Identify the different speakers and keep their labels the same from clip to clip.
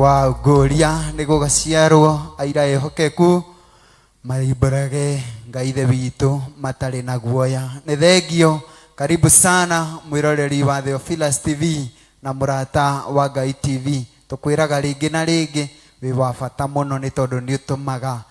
Speaker 1: Wow, Guria nego gaciarwo aira ehokeku maibrage ngaithe witu matari na guoya ni thengio. Karibu sana mwiroreri wa Theophilus TV na murata wa Ngai TV. Tukwiraga ringi na ringi wi wa bata muno ni tondu ni utumaga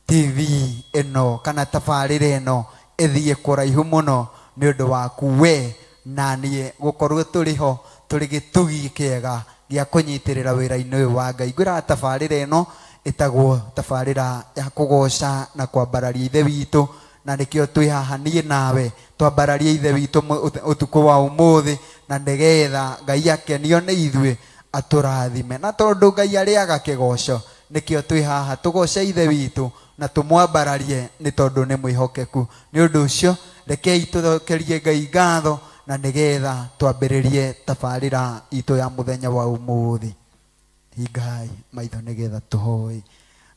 Speaker 1: TV eno kana tabarire eno ethie kuraihu muno ni undu waku we na nie gukorwo turiho turi gitugi kiega gia kunyitirira wira-ini uyu wa Ngai. Ngwira tabarire eno itagwo tabarira ya kugoca na kwambararia ithe witu, na nikio twi haha nie nawe twambararia ithe witu utuku wa umuthi, na nigetha Ngai akenio ni ithuĩ aturathime. Na tondu Ngai ariaga kigoco nikio twi haha tugoce ithe witu na tumwambararie ni tondu ni mwihokeku. Ni undu ucio rekei tuthokerie Ngai ngatho na nigetha twambiririe tabarira itu ya muthenya wa umuthi. Hingai maitho nigetha tuhoi.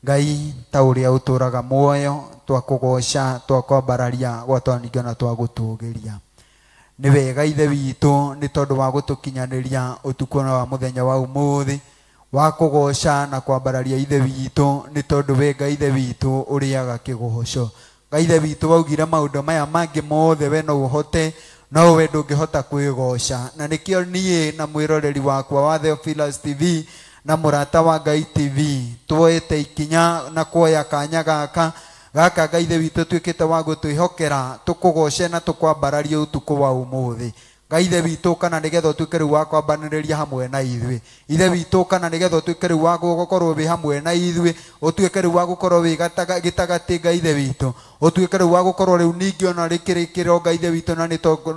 Speaker 1: Ngai ta uria uturaga muoyo twakugoca twakwambararia gwatwaninga na twagutugiria. Ni wega ithe witu ni tondu wa gutukinyaniria utuku wa muthenya wa umuthi wa kugoca na kwambararia ithe witu ni tondu we Ngai ithe witu uriaga kigoco. Ngai ithe witu waugire maundu maya mangi mothe we no uhote no we ndungihota kwigoca. Na nikio nie na mwiroreri wakwa wa Theophilus TV na murata wa Ngai TV tuoete ikinya na kuoya kanya gaka Ngai ithe witu twikite wa gutwihokera tukugoce na tukwambararia utuku wa umuthi. Ngai ithe witu kana nigetha twike riu wa kwambaniriria hamwe na ithuĩ. Ithe witu kana nigetha twike riu wa gukorwo wi hamwe na ithuĩ, utwike riu wa gukorwo wi gitagati Ngai ithe witu, utwike riu wa gukorwo riu ningi ona rikirikiro Ngai ithe witu, na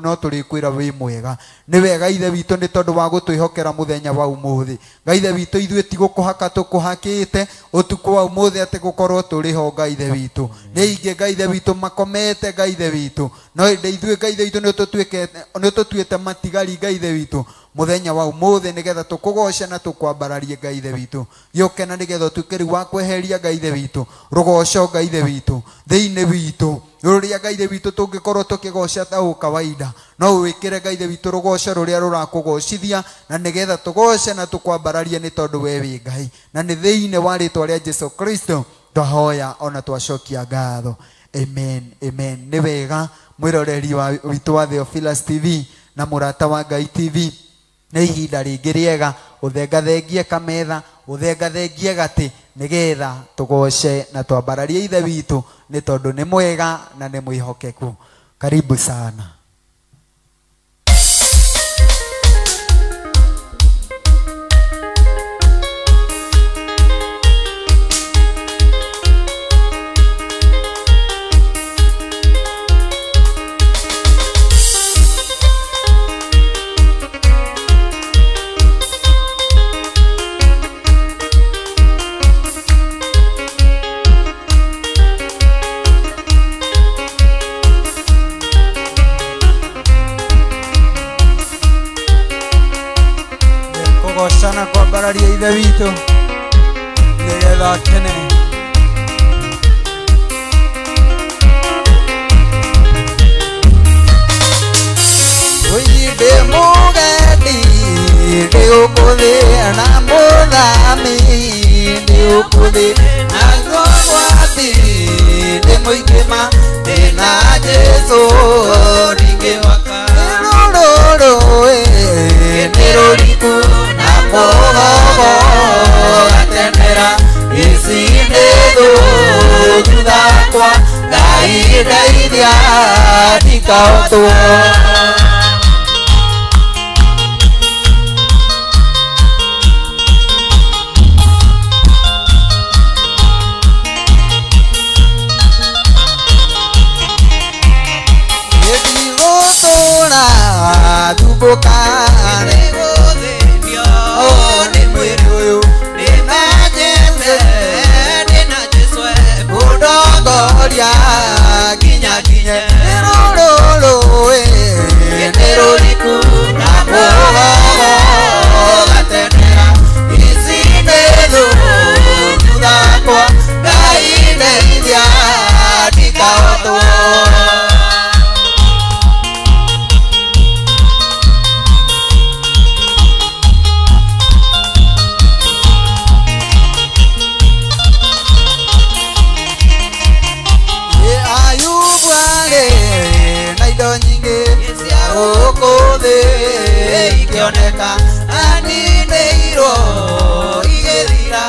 Speaker 1: no turikwira wi mwega. Ni wega ithe witu ni tondu wa gutwihokera muthenya wa umuthi. Ngai ithe witu ithuĩ ti gukuhaka tukuhakite utuku wa umuthi ati gukorwo turiho Ngai ithe witu. Ni ingi Ngai ithe witu makomete Ngai ithe witu, no ithuĩ Ngai ithe witu ni tutuĩte matigari Ngai ithe witu muthenya wa umuthi nigetha tukugoce na tukwambararie Ngai ithe witu. Gĩũke na nigetha twike riu wa kweheria Ngai ithe witu rugoco Ngai ithe witu thiini witu ruria Ngai ithe witu tungikorwo tukigoca ta kawaida, no wikire Ngai ithe witu rugoco ruria rurakugocithia na nigetha tugoce na tukwambararie ni tondu we wi Ngai. Na ni thiini wa ritwa ria Jesu Kristo twahoya ona twacokia ngatho. Amen, amen. Ni wega mwiroreri witu wa Theophilus TV na murata wa Ngai TV, ni ihinda ringi riega uthengathengie kametha uthengathengie gati nigetha tugoce na twambararie ithe witu ni tondu ni mwega na ni mwihokeku. Karibu sana. Sana kwambararia ithe witu nigetha akene. Uyi ndi mugendi ndi ukuthia na muthami ndi ukuthia na ngwati ndi muingima ndi na Jesu ringi waka ruru ni ruriku atendera isi ndedo judakwa Ngai ndeithia ndikahotuo. Ndigũtũũra thumbũkare kinya kinya ruru ruriku na mugogo gatendera isi ndeithu thakwa Ngai ndeithia ndikahotuo. ikioneka aninĩirwo igĩthira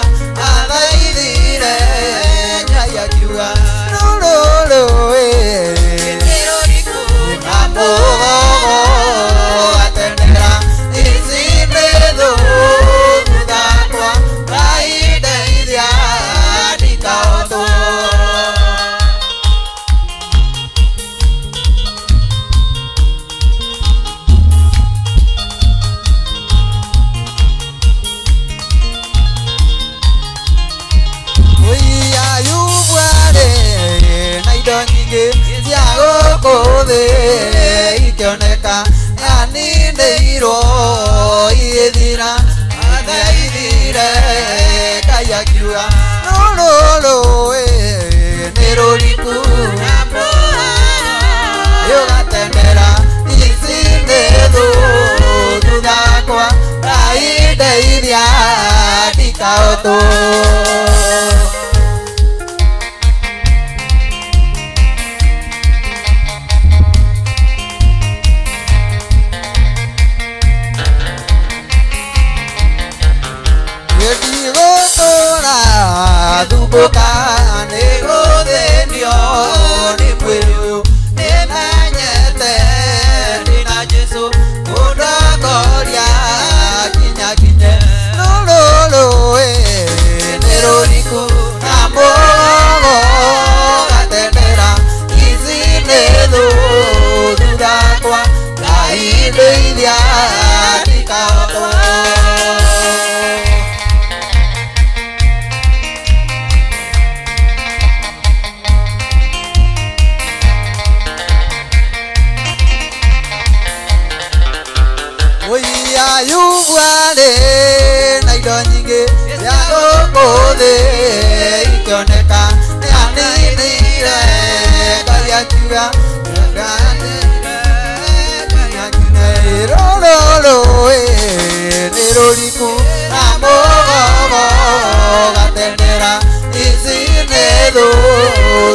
Speaker 1: athaithire Ngai akiuga rũrũrũ na mũgogo atendera ici nĩ thũ thutha kwa Ngai ndeithia ndikahotwo. Ikioneka aninĩirwo igĩthira athaithire Ngai akiuga rũrũrũ nĩ rũriku ũgatendera ici nĩ thũ thutha kwa Ngai ndeithia ndikahotwo. Thumbuka nĩgũthĩnio nĩ mwĩrĩ ũyũ nĩmenyete ndĩna Jesũ kũndongoria kinyakinye rũrũrũ nĩ rũriku na mũgogo gatendera ici nĩ thũ thutha kwa Ngai ndeithia ndikahotwo. Yugwale na indo nyingĩ cia gũkũ thĩ ikioneka aninĩire Ngai akiuga rũrũrũ nĩ rũriku na mũgogo gatendera ici nĩ thũ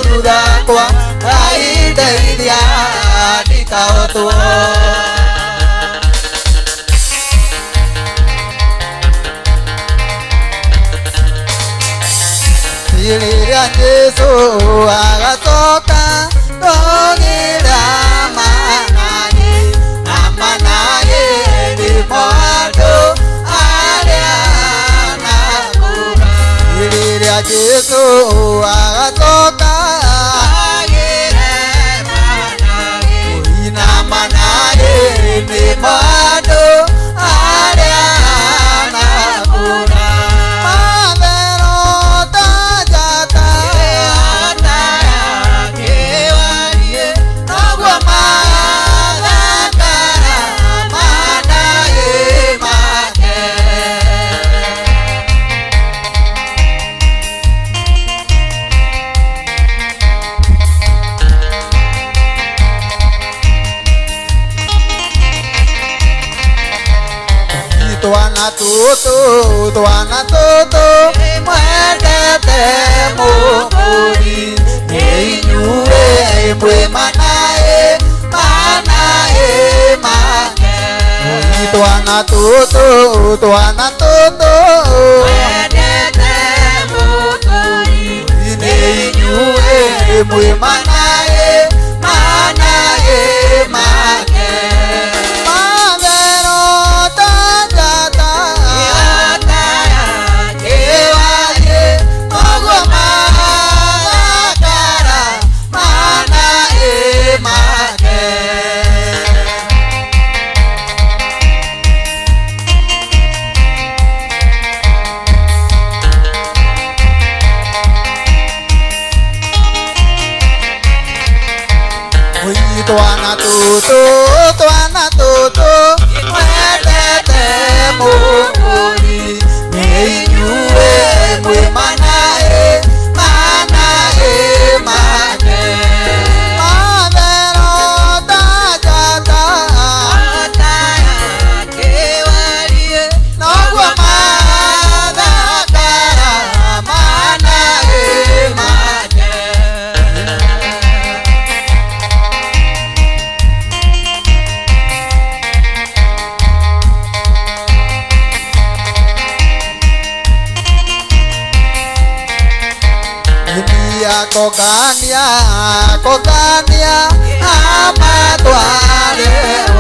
Speaker 1: thutha kwa Ngai ndeithia ndikahotwo. Rĩrĩa Jesũ agacoka ndogĩra managĩ na managĩ nĩmo andũ arĩa nakũra. Rĩrĩa Jesũ agacoka agĩre managĩ na managĩ nĩmo andũ arĩa nakũra. Twana tũtũ mwendete Mũkũri nĩ inyuĩ mwĩ manaĩ make. Twana tũtũ mwendete Mũkũri nĩ inyuĩ mwĩ manaĩ make. Twana tũtũ mwendete Mũkũri nĩ inyuĩ mwĩ manaĩ make. Mathero ta njata kĩwarie noguo mathakara manaĩ make. kogania amatware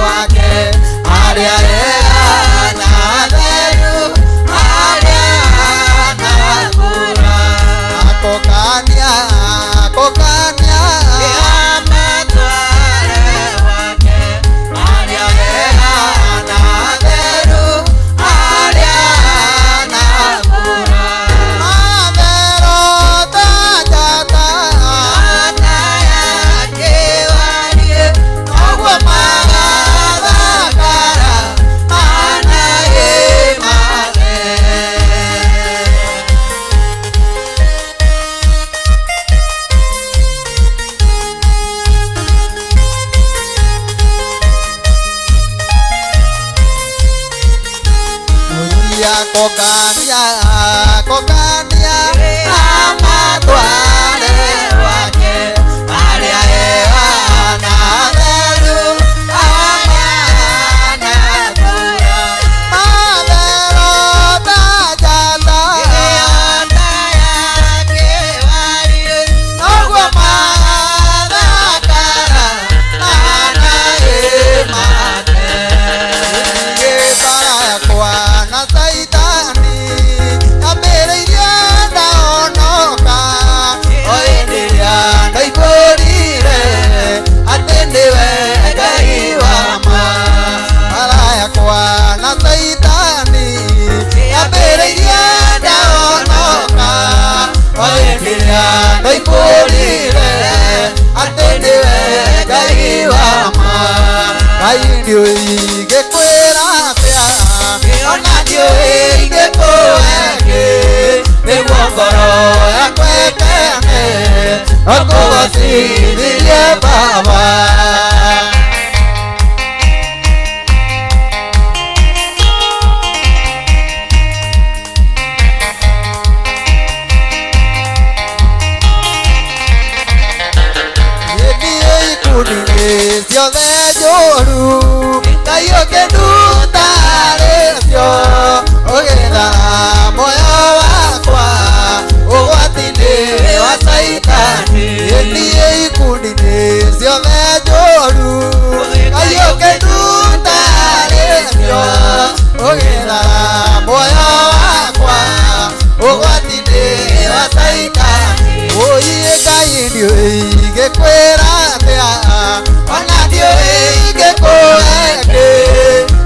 Speaker 1: wake aria na theru aria na kura kogania amatware wake aria na theru aria na kura kogania amatware wake aria na theru aria na kura mathero tajata yake warie ogwo mathakara ana imate gĩtara yakwa na saitani ambĩrĩirie ndaonoka oenderia ndaihũrire atĩ nĩwe Ngai wa ma bara yakwa na saitani ambĩrĩirie ndaonoka oenderia ndaihũrire atĩ nĩwe Ngai wa ma Ngai ndiũĩ ngĩkwĩra atĩa ona ndiũĩ ingĩkũhe nĩguo ngoro yakwa ĩkene ũkũgocithirie Baba gĩthiĩ ikundi-inĩ ciothe njũru Ngai ũkĩnduta rĩcio ũgĩthara muoyo wakwa ũgwati-inĩ wa saitani gĩthiĩ ikundi-inĩ ciothe njũru Ngai ũkĩnduta rĩcio ũgĩthara muoyo wakwa ũgwati-inĩ wa saitani ũiĩ Ngai ndiũĩ ngĩkwĩra atĩa ona ndiũĩ ingĩkũhe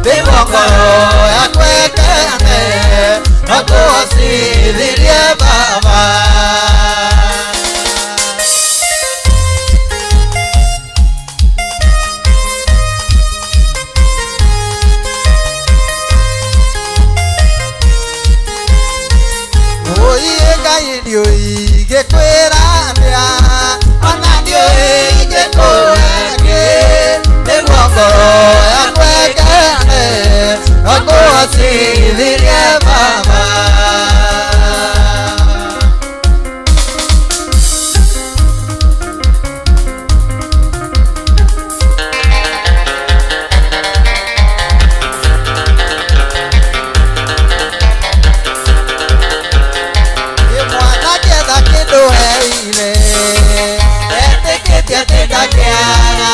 Speaker 1: nĩguo ngoro yakwa ĩkene ũkũgocithirie Baba ũiĩ Ngai ndiũĩ ngĩkwĩra atĩa ona ndiũĩ ingĩkũhe nĩguo ngoro yakwa ĩkene ũkũgocithirie Baba mwana kĩetha kĩndũ heire etĩkĩtie atĩ ndakĩaga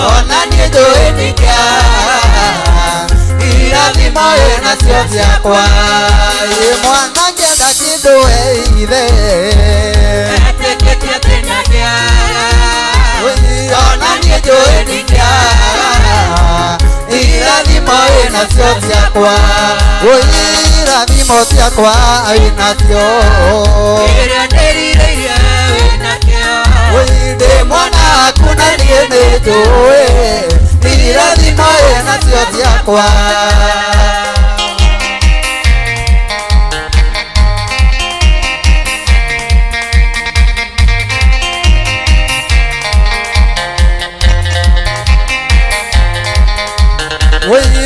Speaker 1: ona niĩ njũĩ ndingĩaga irathimo nacio ciakwa mwana kĩenda kĩndũ heire etĩkĩtie atĩ ndakĩaga ona niĩ njũĩ ndingĩaga irathimo nacio ciakwa irathimo ciakwa wĩnacio ĩrĩa ndĩrirĩirie wĩnakĩo ndĩ mwana waku na niĩ nĩnjũĩ irathimo nacio ciakwa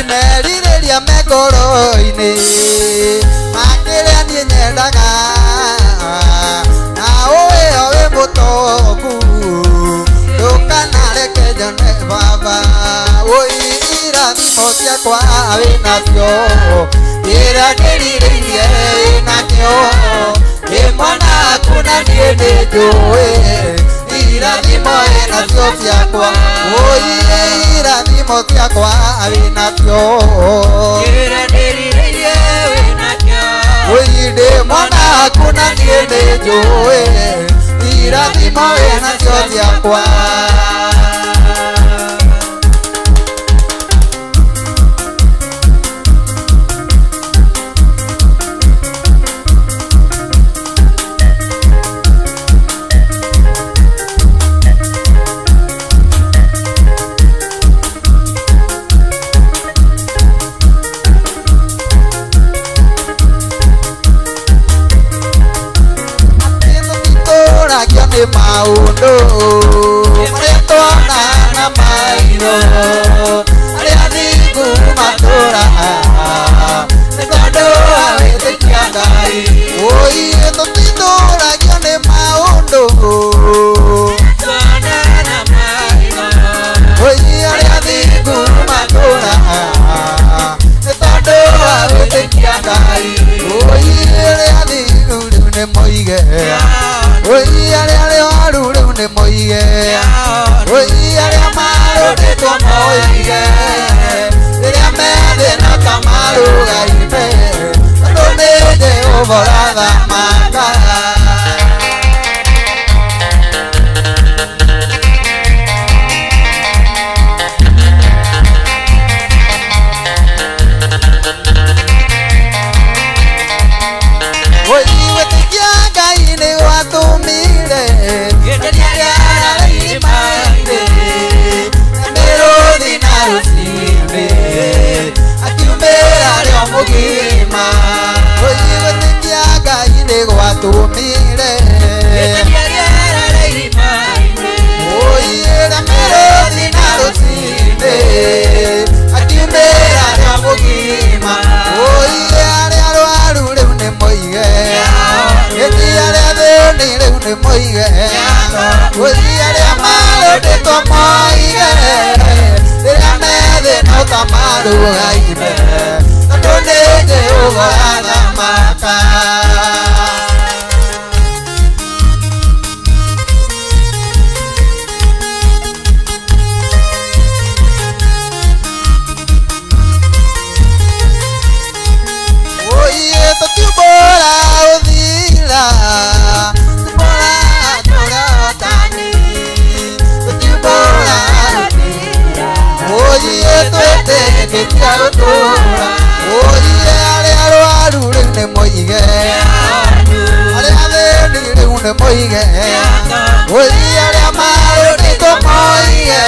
Speaker 1: merirĩria me ngoro-inĩ makĩrĩa niĩ nyendaga na ũĩo wĩ mũtongu ndũkanareke nyone Baba irathimo ciakwa wĩnacio ĩrĩa ndĩrirĩirie wĩnakĩo ndĩ mwana waku na niĩ nĩnjũĩ irathimo wĩnacio ciakwa irathimo ciakwa wĩnacio ndĩ mwana waku na niĩ nĩnjũĩ irathimo wĩnacio ciakwa maũndũ marĩa tuonaga maitho arĩa athingu matũũraga nĩ tondũ wa wĩtĩkia Ngai tũtitũũragio nĩ maũndũ arĩa athingu matũũraga nĩ tondũ wa wĩtĩkia Ngai arĩa athingu rĩu nĩ moige arĩa waru rĩu nĩ moige arĩa marũrĩtwo moige rĩrĩa methĩna ta marũgaime tondũ nĩ Jehova ũrathamaka wĩtĩkia Ngai nĩ watũmire mĩrũthi na rũciinĩ akiumĩra rĩo mũgima wĩtĩkia Ngai nĩ gwatũmire mĩrũthi na rũciinĩ akiumĩra rĩo mũgima arĩa arwaru rĩu nĩ moige arĩa thĩni rĩu nĩ moige arĩa marũrĩtwo moige rĩrĩa methĩna ta marũgaime tondũ nĩ Jehova ũrathamaka tũtiumbũra ũthira tũtiumbũra twĩtĩkĩtia gũtũũra arĩa arwaru rĩu nĩ moige arĩa athĩni rĩu nĩ moige arĩa marũrĩtwo moige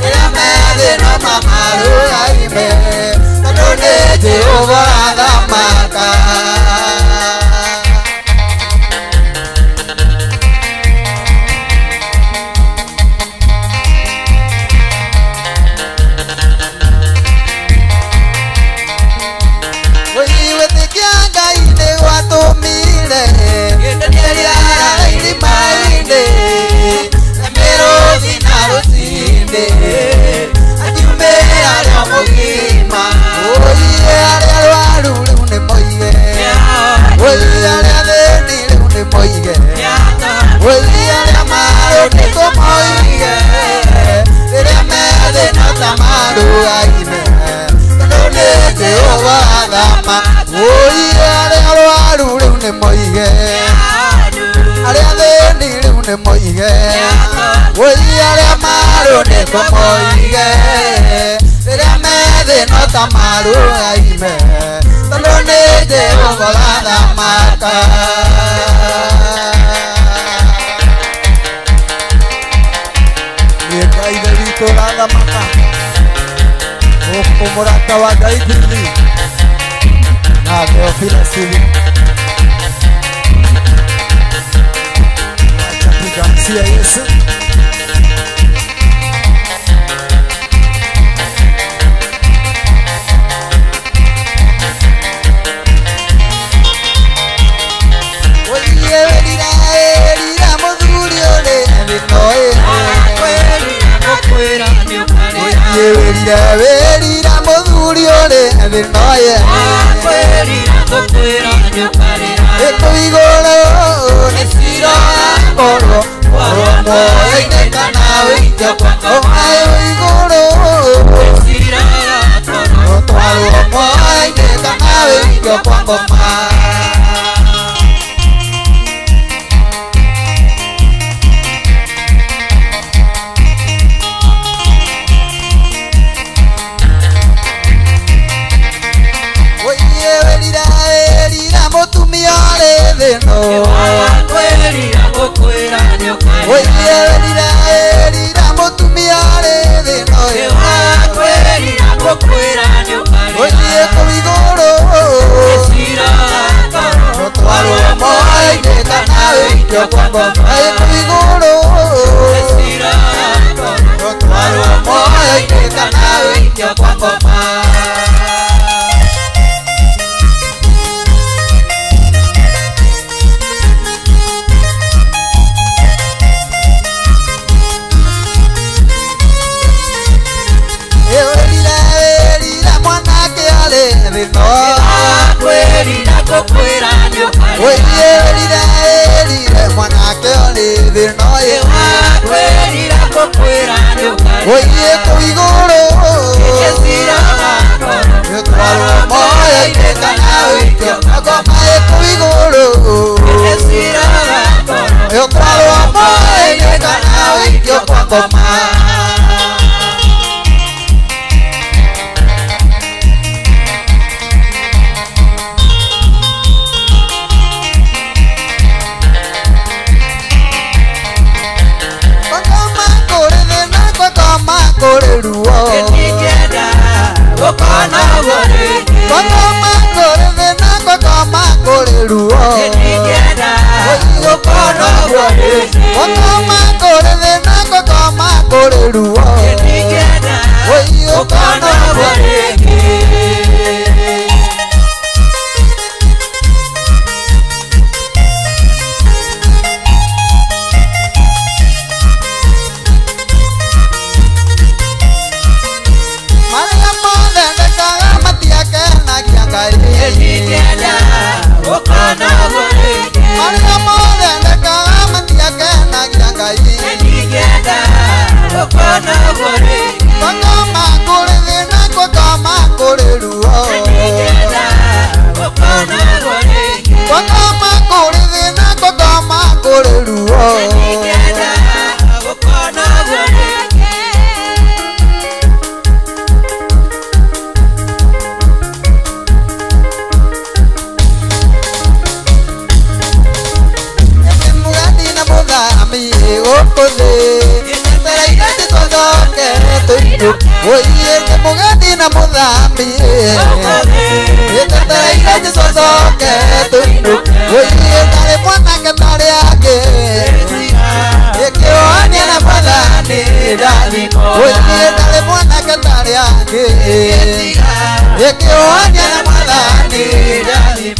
Speaker 1: rĩrĩa methĩna ta marũgaime tondũ nĩ Jehova ũrathamaka wĩtĩkia Ngai nĩ watũmire irima-inĩ mĩrũthi na rũciinĩ akiumĩra rĩo mũgima arĩa arwaru rĩu nĩ moige arĩa thĩni rĩu nĩ moige arĩa marũrĩtwo moige rĩrĩa methĩna ta marũgaime tondũ nĩ Jehova ũrathamaka arĩa arwaru rĩu nĩ moige arĩa thĩni rĩu nĩ moige arĩa marũrĩtwo moige rĩrĩa methĩna ta marũgaime tondũ nĩ Jehova ũrathamaka nĩ Ngai witũ ũrathamaka mũrata wa Ngai Billy na Theophilus tukamsia Yesu werira mũthuri ũrĩ thĩ noye ĩkũ igũrũ nĩ cira omayo igoro otwaro moine kanawe indio kwa ngoma oye welira motumia letheno oye welira motumia letheno oye kubigoro otwaro moine kanawe indio kwa ngoma oye kubigoro otwaro moine kanawe indio kwa ngoma oye mwanake olivino oye kuigoro yotwaro moyo inekanawe ikyo agoma kuigoro yotwaro moyo inekanawe ikyo kwa ngoma Koreruo etikeda okana gore koma gore na koma koreruo etikeda okana gore koma gore na koma koreruo etikeda okana gore oye que mugati na mudambi etaraira de sosoke tuinu oye dale mwana que tare ake que oania na padani dali oye dale mwana que tare ake que oania na padani dali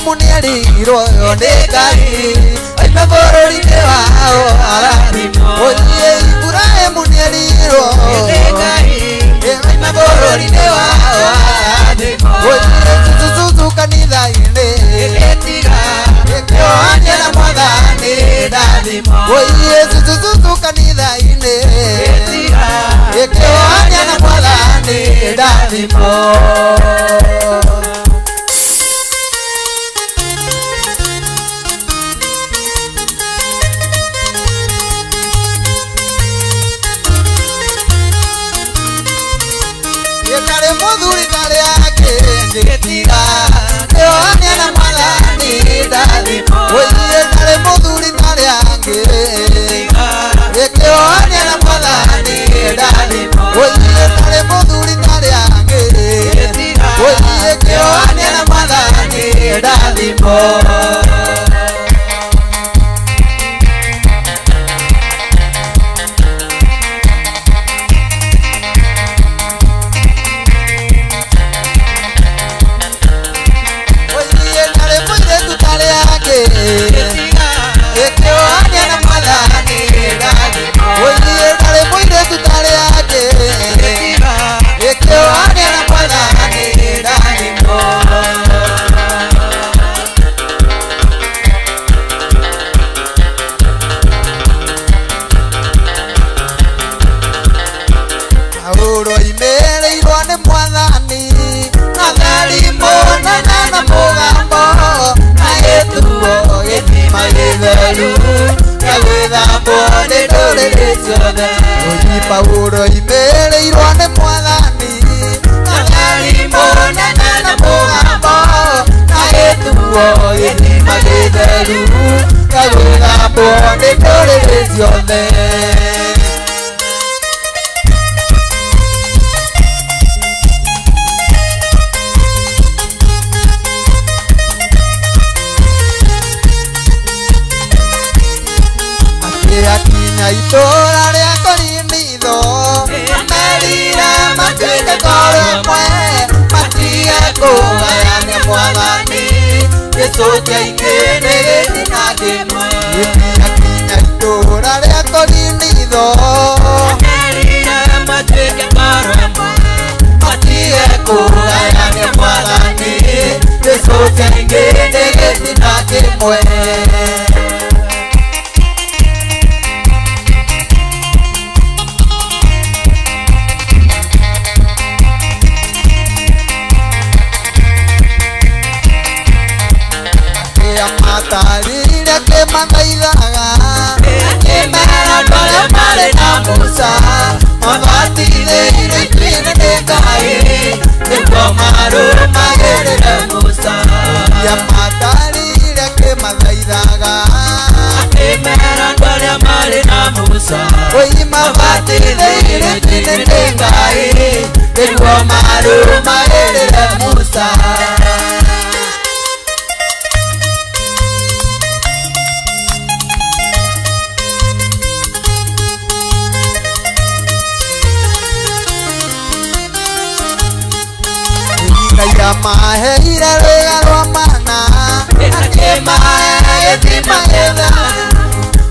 Speaker 1: muniari royo ndekari aima borori wao arani oye iburae muniari royo ndekari aima borori wao arani oye tututu kanitha ine etiga yohania na mwadhani dadi oye tututu kanitha ine etiga yohania na mwadhani dadi Moduri kare ake ngetiga yohania na mwadhani dadi oye kare moduri kare ake yohania na mwadhani dadi oye kare moduri kare ake ngetiga
Speaker 2: theru ya gwithambwo nĩ ndũrĩrĩ ciothe.
Speaker 1: Ũnyi Paulo imereirwo nĩ Mwathani
Speaker 2: na tharimo nene na mũgambo na gĩtuo gĩthima gĩtheru ya gwithambwo nĩ ndũrĩrĩ ciothe.
Speaker 1: Akinya itũũra rĩa Korinitho
Speaker 2: merire matuĩke koromwe matige kũgayania Mwathani gĩcunjĩ ingĩ nĩ gĩtina kĩmwe.
Speaker 1: Akinya itũũra rĩa Korinitho
Speaker 2: merire matuĩke koromwe matige kũgayania Mwathani gĩcunjĩ ingĩ nĩ gĩtina kĩmwe. Matarire kĩmathaithaga akĩmera andũ arĩa marĩ na Musa mabatithĩire ithuĩ-inĩ nĩ Ngai nĩguo marũmagĩrĩre Musa.
Speaker 1: Matarire kĩmathaithaga
Speaker 2: akĩmera andũ arĩa marĩ na Musa mabatithĩire ithuĩ-inĩ nĩ Ngai nĩguo marũmagĩrĩre Musa.
Speaker 1: Ngai amaheire rwĩga rwa mana
Speaker 2: akĩmahe gĩthima gĩtheru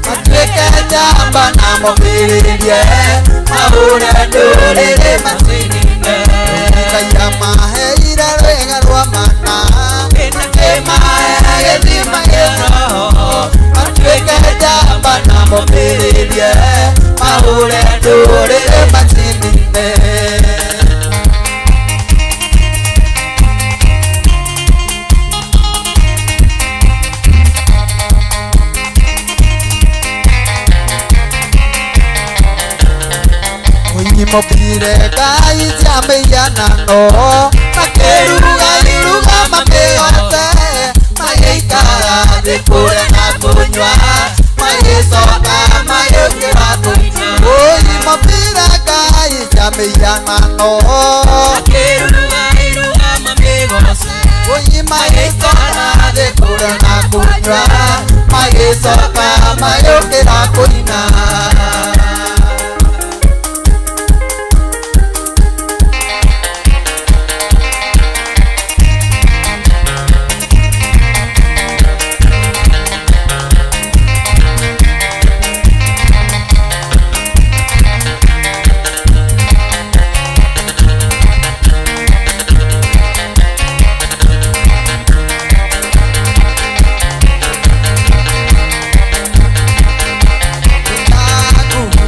Speaker 2: matuĩke njamba na mũmbĩrĩrie mahũre ndũrĩrĩ macinine.
Speaker 1: Ngai amaheire rwĩga rwa mana
Speaker 2: akĩmahe gĩthima gĩtheru matuĩke njamba na mũmbĩrĩrie mahũre ndũrĩrĩ macinine.
Speaker 1: Mobire Ngai cia mĩhianano
Speaker 2: makĩruga makĩote magĩikara thĩ kũrĩa na kũnyua magĩcoka magĩũkĩra kũina.
Speaker 1: Mobire Ngai cia mĩhianano
Speaker 2: makĩruga mamĩgoce magĩikara thĩ kũrĩa na kũnyua magĩcoka magĩũkĩra kũina.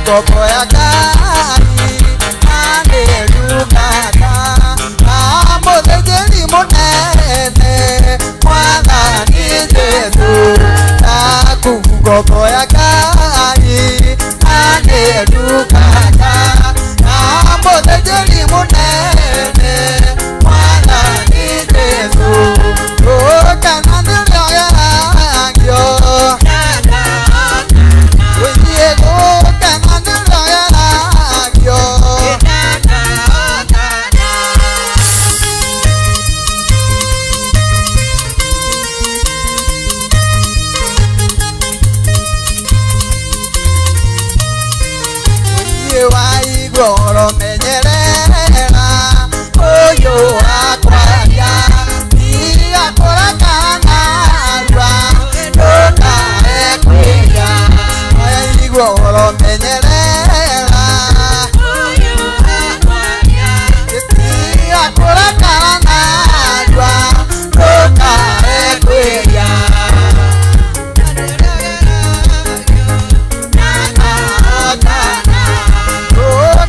Speaker 1: Gogo ya Ngai anelugata amuthĩnjĩri mũnene Mwathani Jesũ aku gogo ya Ngai anelugata amuthĩnjĩri mũnene Mwathani Jesũ kana nĩrĩogeragio Waigoro menyerera oyo akwaria tiga kũrakana rwa ndũkaekwiria. Waigoro menyerera
Speaker 2: oyo akwaria
Speaker 1: tiga kũrakana rwa ndũkaekwiria.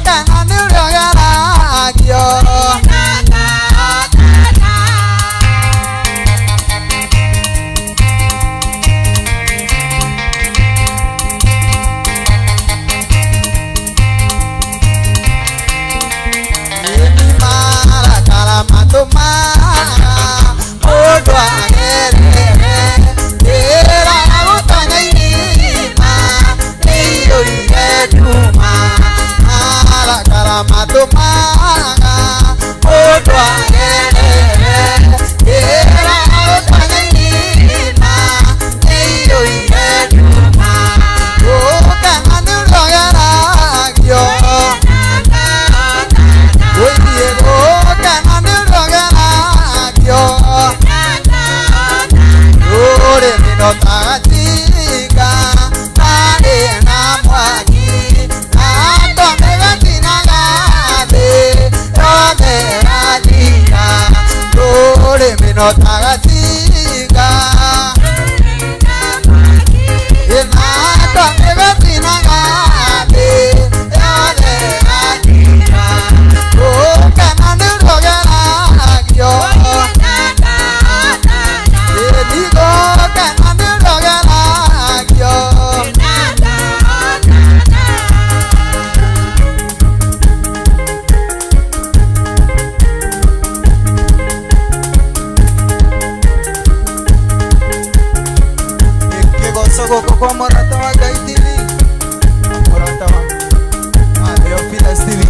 Speaker 1: Kana nĩũrĩa minotagatika nari na mwanyi ando megatinagathe yothe gathika ruri minotagatika ando megatinagathe yothe gathika ukena nirogeragio Como Morata wa Gai TV, Morata wa Theophilus TV.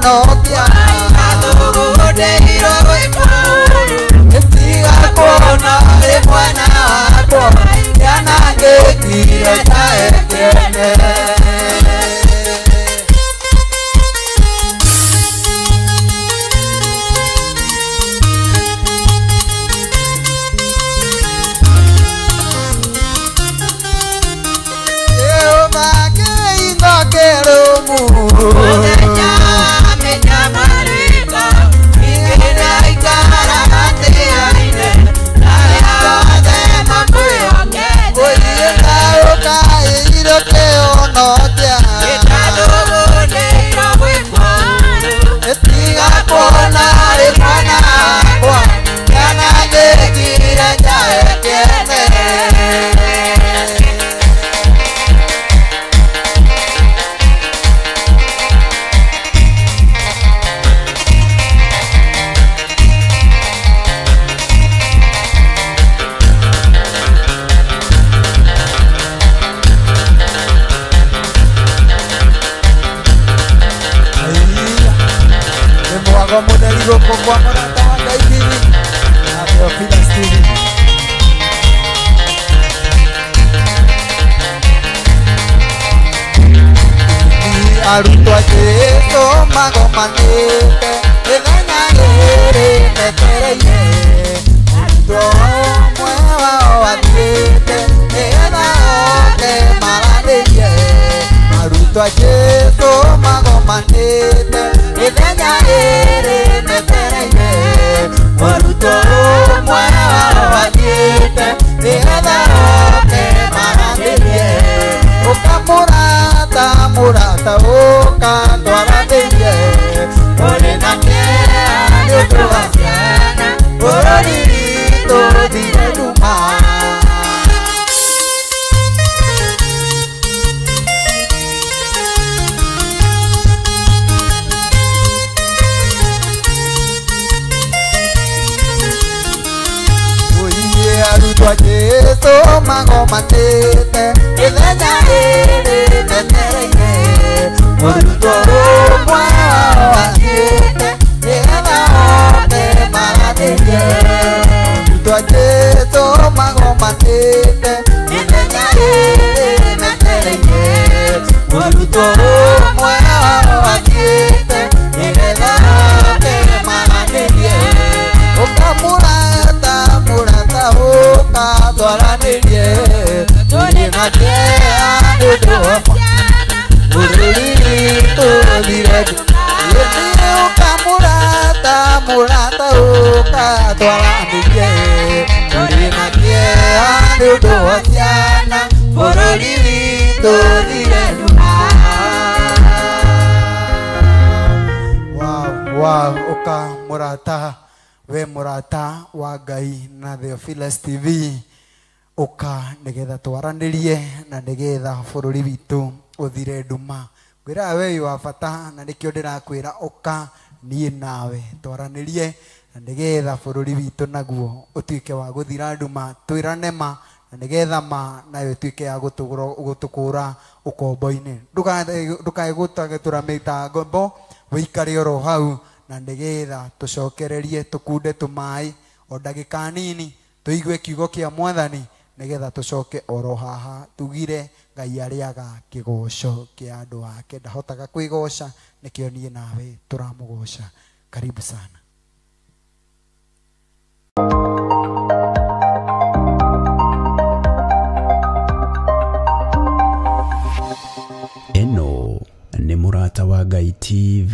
Speaker 1: No, Iroko kwa Murata wa Ngai TV na Theophilus TV. Arutwa Jesu magomanite ithenya rĩrĩ metereire arutwo amwe wao wathiĩte nĩgetha oke maranĩrie arutwa Jesu magomanite ithenya rĩrĩ metereire arutwo amwe wao wathiĩte nĩgetha oke maranĩrie ukamurata murata ukatwaranĩrie ũrĩ na kĩeha nĩ ũndũ wa ciana bũrũri witũ thire nduma arutwo Jesu magomanĩte ithenya rĩrĩ metereire mũrutwo ũmwe wao wathiĩte nĩgetha oke maranĩrie arutwo Jesu magomanĩte ithenya rĩrĩ metereire mũrutwo ũmwe wao wathiĩte nĩgetha oke maranĩrie ũkamurata murata ukatwaranĩrie tũrĩ na kĩeha nĩ ũndũ wa bũrũri witũ thire nduma ukamurata murata ukatwaranĩrie tũrĩ na kĩeha nĩ ũndũ wa ciana bũrũri witũ thire nduma wow ukamurata we murata wa Ngai na Theophilus TV uka nigetha twaranĩrie na nigetha bũrũri witũ ũthire nduma ngwĩra we wa bata na nĩkĩo ndĩrakwĩra uka niĩ nawe twaranĩrie na nigetha bũrũri witũ naguo ũtuĩke wa gũthira nduma twĩrane ma na nigetha ma nayo ĩtuĩke ya gũtũkũra ũkombo-inĩ ndũkae gũtage tũramĩta ngombo wĩikare oro hau na nigetha tucokererie tukunde tumaĩ o ndagĩka nini tuigue kiugo kĩa Mwathani nigetha tucoke oro haha tugire Ngai arĩaga kĩgoco kĩa andũ ake ndahotaga kwĩgoca nĩkĩo niĩ nawe tũramũgoca karibu sana
Speaker 3: eno nĩ Murata wa Ngai TV.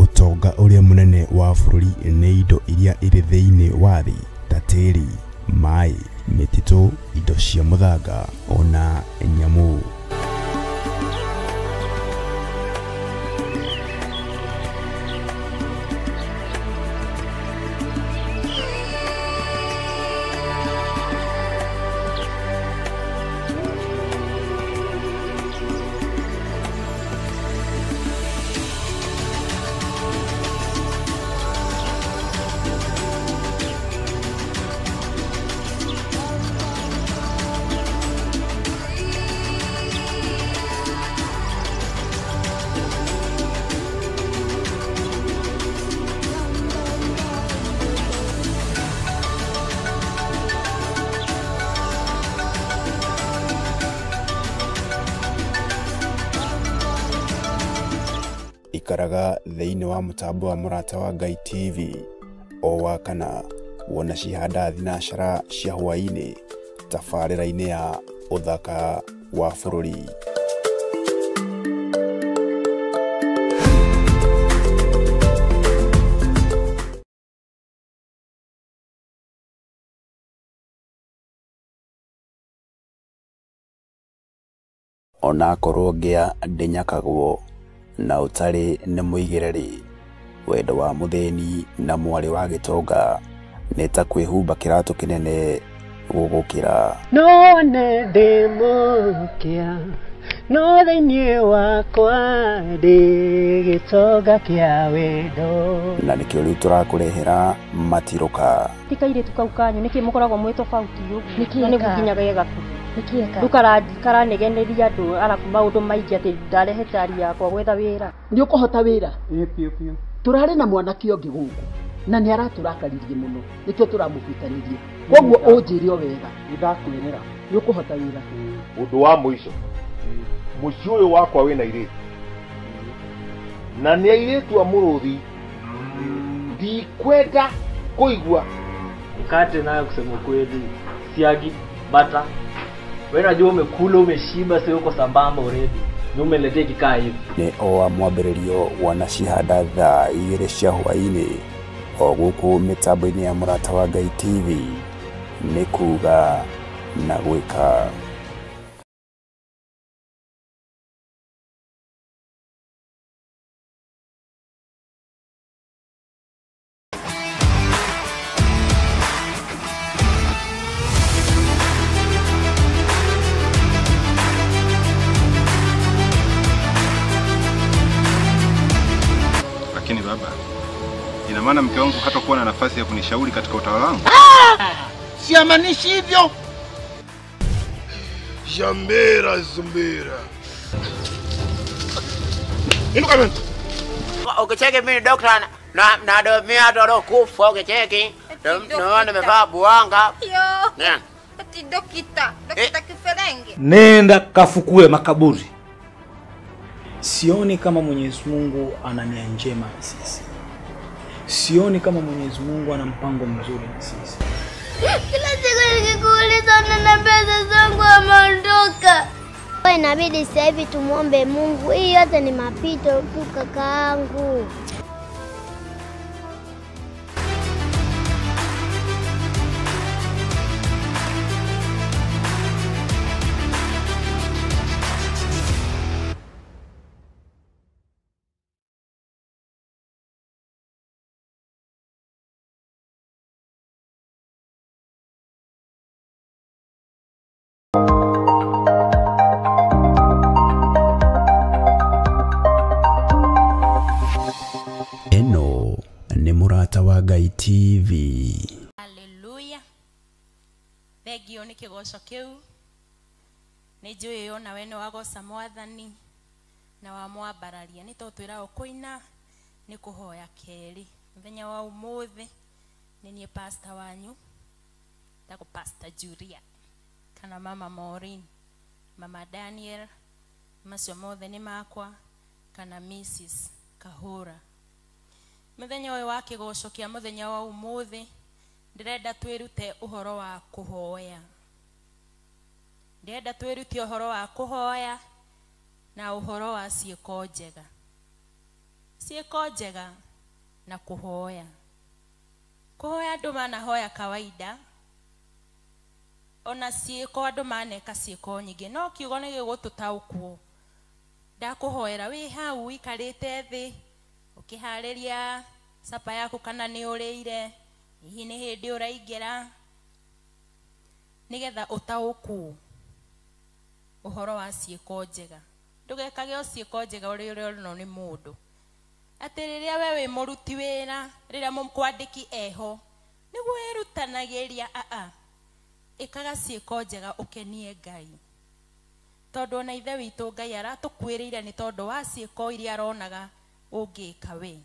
Speaker 3: Utonga uria munene wa bũrũri nĩ indo iria irĩ thĩinĩ wa thĩ ta tĩri, maĩ, mĩtitũ, indo cia mũthanga ona nyamũ. Ikaraga thĩinĩ wa mũtambo wa Murata wa Ngai TV o wakana wona cihanda thinacara cia hwainĩ tabarĩra-inĩ ya ũthaka wa bũrũri. Ona korwo ngĩa ndĩnyakagwo na ũtarĩ nĩ mũigĩrĩri wendo wa mũthĩni na mwarĩ wa gĩtonga neta kwihumba kirato kinene gugukira
Speaker 4: none ndemukia no thĩinĩ wakwa ndĩ gĩtonga kĩa wendo
Speaker 3: na nikio riu turakurehera matiruka
Speaker 5: tikaire tukaukanyu niki mukoragwo mwi tofauti ugu na nigukinyaga yegaku
Speaker 6: nikieka
Speaker 5: ndukaranegeneria andu araku maundu maingi ati ndarehe tari yakwa gwetha wira
Speaker 4: nĩ ũkũhota wĩra piu turarĩ na mwanake ũngĩ gũkũ na nĩ araturakaririe mũno nĩkĩo turamũbutanĩrie koguo ũnjĩre o wega
Speaker 7: ndakwĩrĩra
Speaker 4: nĩ ũkũhota wĩra
Speaker 7: ũndũ wa mũico mũciĩ ũyũ wakwa wĩna airĩtu na nĩ airĩtu a mũrũthi ndikwenda kũigua
Speaker 8: mkate nayo kusema kweli siagi bata wewe unajua umekula umeshiba sio uko sambamba already ni umeletea kikaa hivi
Speaker 3: ni oa mwambĩrĩrio wana cihanda thaa 2 cia hwaĩ-inĩ o gũkũ mĩtambo-inĩ ya Mũrata wa Ngai TV nĩ kuga na gwĩka.
Speaker 9: Lakini baba, ina maana mke wangu hatakuwa na nafasi ya kunishauri katika utawala wangu?
Speaker 7: Siamanishi hivyo.
Speaker 9: Zumbira.
Speaker 7: Inuka mimi.
Speaker 2: Ukicheki mimi daktari na ndo mimi ndo kufa ukicheki. Ndio nimevaa buanga.
Speaker 6: Yo. Ati dokita kiferenge.
Speaker 8: nenda kafukue makaburi.
Speaker 10: Sioni kama Mwenyezi Mungu ana nia njema na sisi. Sioni kama Mwenyezi Mungu ana mpango mzuri na sisi.
Speaker 6: Kila siku nikikuuliza na pesa zangu ameondoka. Inabidi sasa hivi tumuombe Mungu. Hii yote ni mapito tu kakaangu.
Speaker 3: Eno ni Mũrata wa Ngai TV.
Speaker 11: Haleluya. Thegio ni kigoco kiu. Ni njui yo na wene wagoca mwathani na wa mwambararia ni totwira ukuina ni kuhoya keri muthenya wa umuthi ni nie pastor wanyu tako pastor Julia kana mama Maureen mama Daniel macio mothe ni makwa kana Mrs Kahura. Muthenya uyu wa kigoco kia muthenya wa umuthi ndirenda twirute uhoro wa kuhoya. Ndirenda twirute uhoro wa kuhoya na uhoro wa ciiko njega. Ciiko njega na kuhoya. Kuhoya andu manahoya kawaida. Ona ciiko andu maneka ciiko nyingi no kiugo ni gigututaukwo. Ndakuhoera wi hau ikarite thi ukihariria sapa yaku kana ni urire hihi ni hindi uraingira nigetha utaukwo uhoro wa ciiko njega. Ndugekage o ciiko njega uri no ni mundu ati riria we wi muruti wira riria mukwandiki eho niguo irutanagiria ikaga ciiko njega ukenie Ngai tondu na ithe witu Ngai aratukwirire ni tondu wa ciiko iria aronaga ungika we.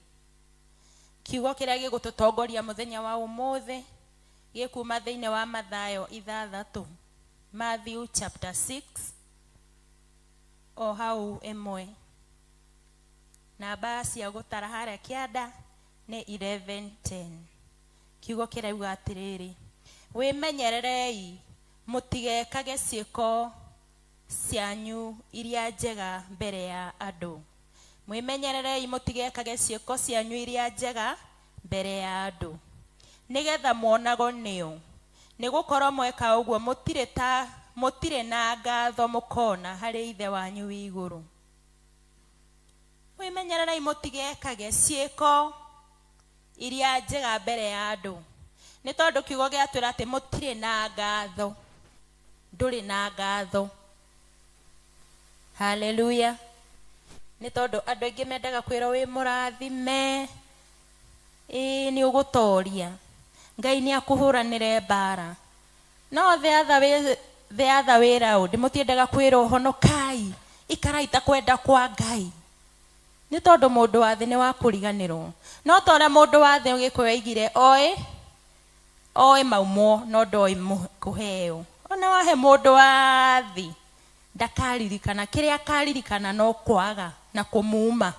Speaker 11: Kiugo kiria gigututongoria muthenya wa umuthi gikuma thiine wa Mathayo 6 Matthew chapter 6 o hau emwe namba cia gutara haria kianda ni 11:10. Kiugo kirauga atiriri wimenyererei mutigekage ciiko cianyu iria njega mbere ya andu. Mwimenyererei mutigekage ciiko cianyu iria njega mbere ya andu nigetha muonago nio nigukorwo mweka uguo mutire na ngatho mukona hari ithe wanyu wi iguru. Mwimenyererei mutigekage ciiko iria njega mbere ya andu nĩ tondũ kiugo gĩatwĩra atĩ mũtirĩ na ngatho, ndũrĩ na ngatho. Haleluya. Nĩ tondũ andũ aingĩ mendaga kwĩrwo wĩ mũrathime, nĩ ũgũtoria, Ngai nĩ akũhũranĩre mbara. No the other way round, mũtiendaga kwĩrwo honokai, ikarai ta kwenda kwa Ngai. Nĩ tondũ mũndũ wa thĩ nĩ wa kũriganĩrwo. No ta ũrĩa mũndũ wa thĩ Gĩkũyũ aigire oĩ maumo no ndoĩ kũheo. Ona wahe mũndũ wa thĩ ndakaririkana, kĩrĩa akaririkana no kwaga na kũmuma.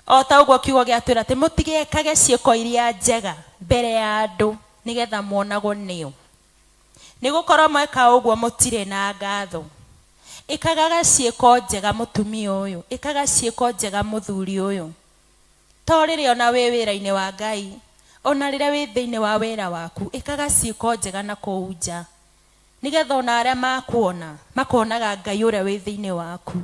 Speaker 11: O ta ũguo kiugo gĩatwĩra atĩ mũtigekage ciĩko iria njega mbere ya andũ nĩgetha muonagwo nĩo. Nĩ gũkorwo mweka ũguo mũtirĩ na ngatho. Ĩkagaga ciĩko njega mũtumia ũyũ, ĩkaga ciĩko njega mũthuri ũyũ. To rĩrĩa ona wĩ wĩra-inĩ wa Ngai, ona rĩrĩa wĩ thĩinĩ wa wĩra waku, ĩkaga ciĩko njega na kũu nja, nĩgetha ona arĩa makuona makonaga Ngai ũrĩa wĩ thĩinĩ waku.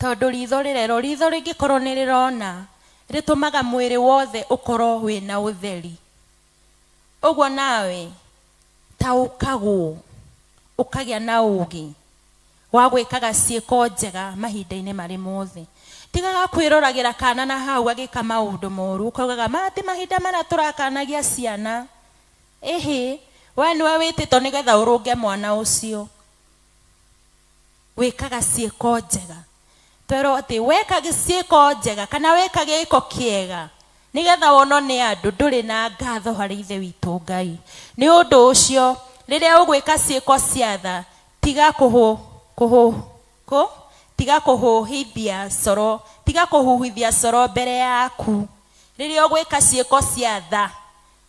Speaker 11: Tondũ ritho rĩngĩkorwo nĩ rĩrona, rĩtũmaga mwĩrĩ wothe ũkorwo wĩna ũtheri. Ũguo nawe taũkagwo, ũkagĩa na ũũgĩ wa gwĩkaga ciĩko njega mahinda-inĩ marĩ mothe. Tigaga kwĩroragĩra kana na hau agĩka maũndũ moru, ũkaugaga mati mahinda marĩa tũrakanagia ciana. Ĩhĩ, we nĩwe wĩtĩtwo nĩgetha ũrũnge mwana ũcio. Wĩkaga ciĩko njega. Twĩrwo atĩ weka ciĩko njega kana weka gĩko kĩega, nĩgetha wonwo nĩ andũ, ndũrĩ na ngatho harĩ Ithe witũ Ngai. Nĩ ũndũ ũcio rĩrĩa ũgwĩka ciĩko cia tha, tiga kũhũhithia coro, tiga kũhuhithia coro mbere yaku. Rĩrĩa ũgwĩka ciĩko cia tha,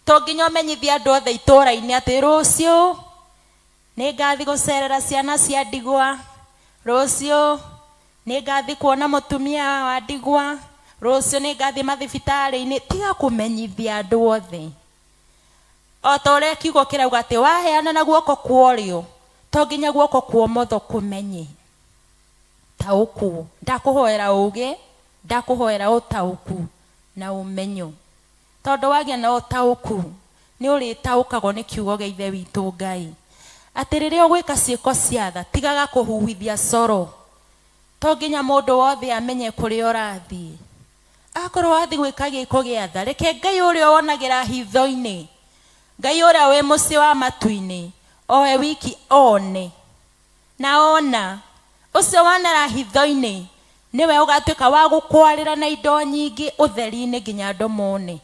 Speaker 11: to nginya ũmenyithie andũ othe itũũra-inĩ atĩ rũciũ nĩ ngathi gũcerera ciana cia ndigwa, rũciũ nĩ ngathi kuona mũtumia wa ndigwa, rũciũ nĩ ngathi mathibitarĩ-inĩ. Tiga kũmenyithia andũ othe. O ta ũrĩa kiugo kĩrauga atĩ waheana na guoko kwa ũrĩo, to nginya guoko kwa ũmotho kũmenye. Taũku, ndakũhoera ũũgĩ, ndakũhoera ũtaũku na ũmenyo. Tondũ wagĩa na ũtaũku, nĩ ũrĩtaũkagwo nĩ kiugo gĩa Ithe witũ Ngai. Atĩ rĩrĩa ũgwĩka ciĩko cia tha, tigaga kũhuhithia coro. To nginya mũndũ wothe amenye kũrĩa ũrathiĩ. Akorwo wathiĩ gwĩka gĩko gĩa tha, reke Ngai ũrĩa wonagĩra hitho-inĩ, Ngai ũrĩa wĩ mũciĩ wa matu-inĩ, owe wiki one. Na ona ũcio wanara hitho-inĩ nĩwe ũgatuĩka wa gũkwarĩra na indo nyingĩ ũtheri-inĩ nginya andũ mone.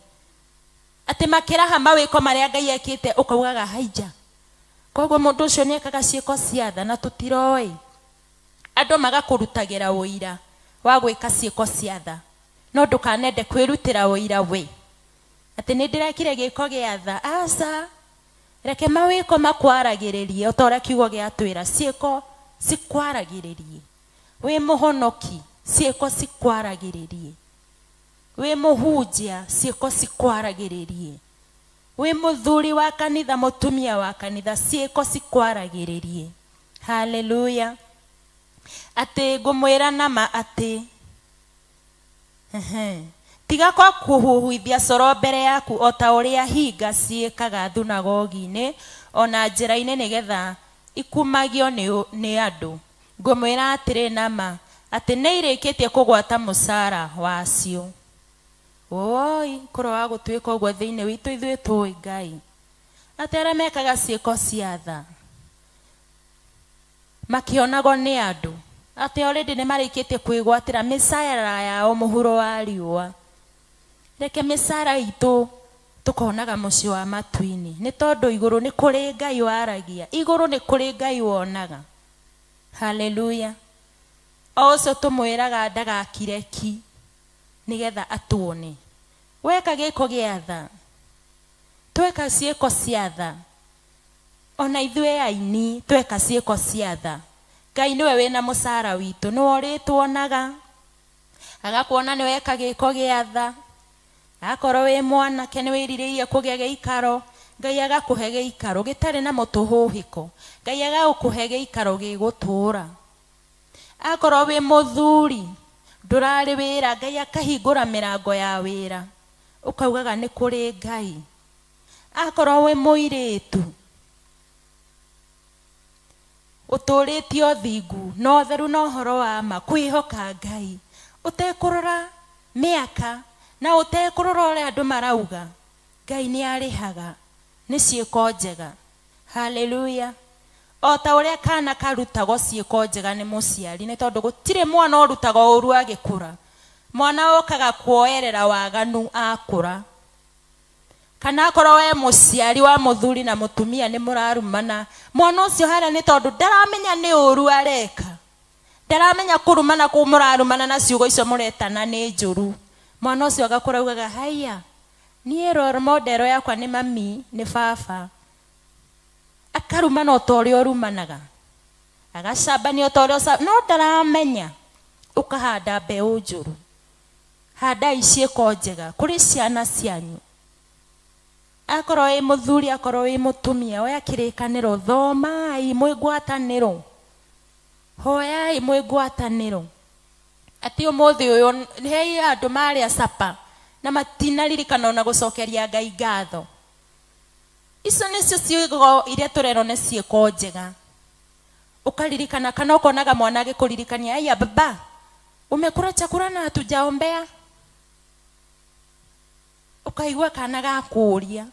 Speaker 11: Atĩ makĩraha mawĩko marĩa Ngai ekĩte ũkaugaga haija. Koguo mũndũ ũcio nĩ ekaga ciĩko cia tha na tũtiroĩ. Andũ magakũrutagĩra ũira wa gwĩka ciĩko cia tha. No ndũkanende kwĩrutĩra ũira we. Atĩ nĩ ndĩrekire gĩko gĩa tha. Aca, reke mawĩko makwaragĩrĩrie. O ta ũrĩa kiugo gĩatwĩra, ciĩko cikwaragĩrĩrie. Wĩ mũhonoki, ciĩko cikwaragĩrĩrie. Wĩ mũhunjia, ciĩko cikwaragĩrĩrie. Wĩ mũthuri wa kanitha, mũtumia wa kanitha, ciĩko cikwaragĩrĩrie. Haleluya. Atĩ ngũmwĩra nama atĩ tiga kwa kũhuhithia coro mbere yaku, o ta ũrĩa hinga ciĩkaga thunagogi-inĩ ona njĩra-inĩ nĩgetha ikumagio nĩ andũ. Ngũmwĩra atĩrĩ nama atĩ nĩ irĩkĩtie kũgwata mũcara wacio. Oi, kũrwo wa gũtuĩka ũguo thĩinĩ witũ ithuĩ tũĩ Ngai. Atĩ arĩa mekaga ciĩko cia tha makĩonagwo nĩ andũ, atĩ already nĩ marĩkĩtie kwĩgwatĩra mĩcara yao mũhuro wa riũa. Reke mĩcara itũ tũkonaga mũciĩ wa matu-inĩ, nĩ tondũ igũrũ nĩ kũrĩ Ngai waragia, igũrũ nĩ kũrĩ Ngai wonaga. Haleluya. O ũcio tũmwĩraga ndagakire ki nĩgetha atuone. Weka gĩko gĩa tha, tweka ciĩko cia tha, ona ithuĩ aini tweka ciĩko cia tha, Ngai nĩwe wĩna mũcara witũ, nĩwe ũrĩtuonaga, agakuona nĩ weka gĩko gĩa tha. Akorwo wĩ mwanake nĩ wĩrirĩirie kũgĩa gĩikaro, Ngai agakũhe gĩikaro gĩtarĩ na mũtũhũhĩko, Ngai agakũhe gĩikaro gĩgũtũũra. Akorwo wĩ mũthuri ndũrarĩ wĩra, Ngai akahingũra mĩrango ya wĩra. ukaugaga ni kuri Ngai. Akorwo we muiritu uturitio thingu no theru no horo wa ma kwihoka Ngai, utekurora miaka na utekurora ore andu marauga, Ngai ni arihaga ni ciiko njega. Hallelujah. O ta uria kana karutago ciiko njega ni muciari, ni tondu gutire mwana orutago uru agikura. Mwana okaga kuoerera waganu akura. Kana akorwo we muciari wa muthuri na mutumia ni murarumana, mwana ucio hara ni tondu ndaramenya ni uru areka, ndaramenya kurumana ku murarumana na ciugo icio muretana ni njuru. Mwana ucio agakura ugaga haya nie role model yakwa ni mami ni baba, akarumana otori orumanaga, agacambania otori no ndaramenya. Ukahanda mbeu njuru, handa iciiko njega kuri ciana cianyu. Akorwo wi muthuri akorwo wi mutumia, oya kirikaniro, thomai mwigwataniro, hoyai mwigwataniro. Ati umuthi uyu hei andu maria sapa na matinaririkana na gucokeria Ngai ngatho. Icio nicio ciugo iria turero ni ciiko njega. Ukaririkana kana ukonaga mwana agikuririkania, aya baba umekula chakula na hatujaombea. Ukaigua kana gakuria,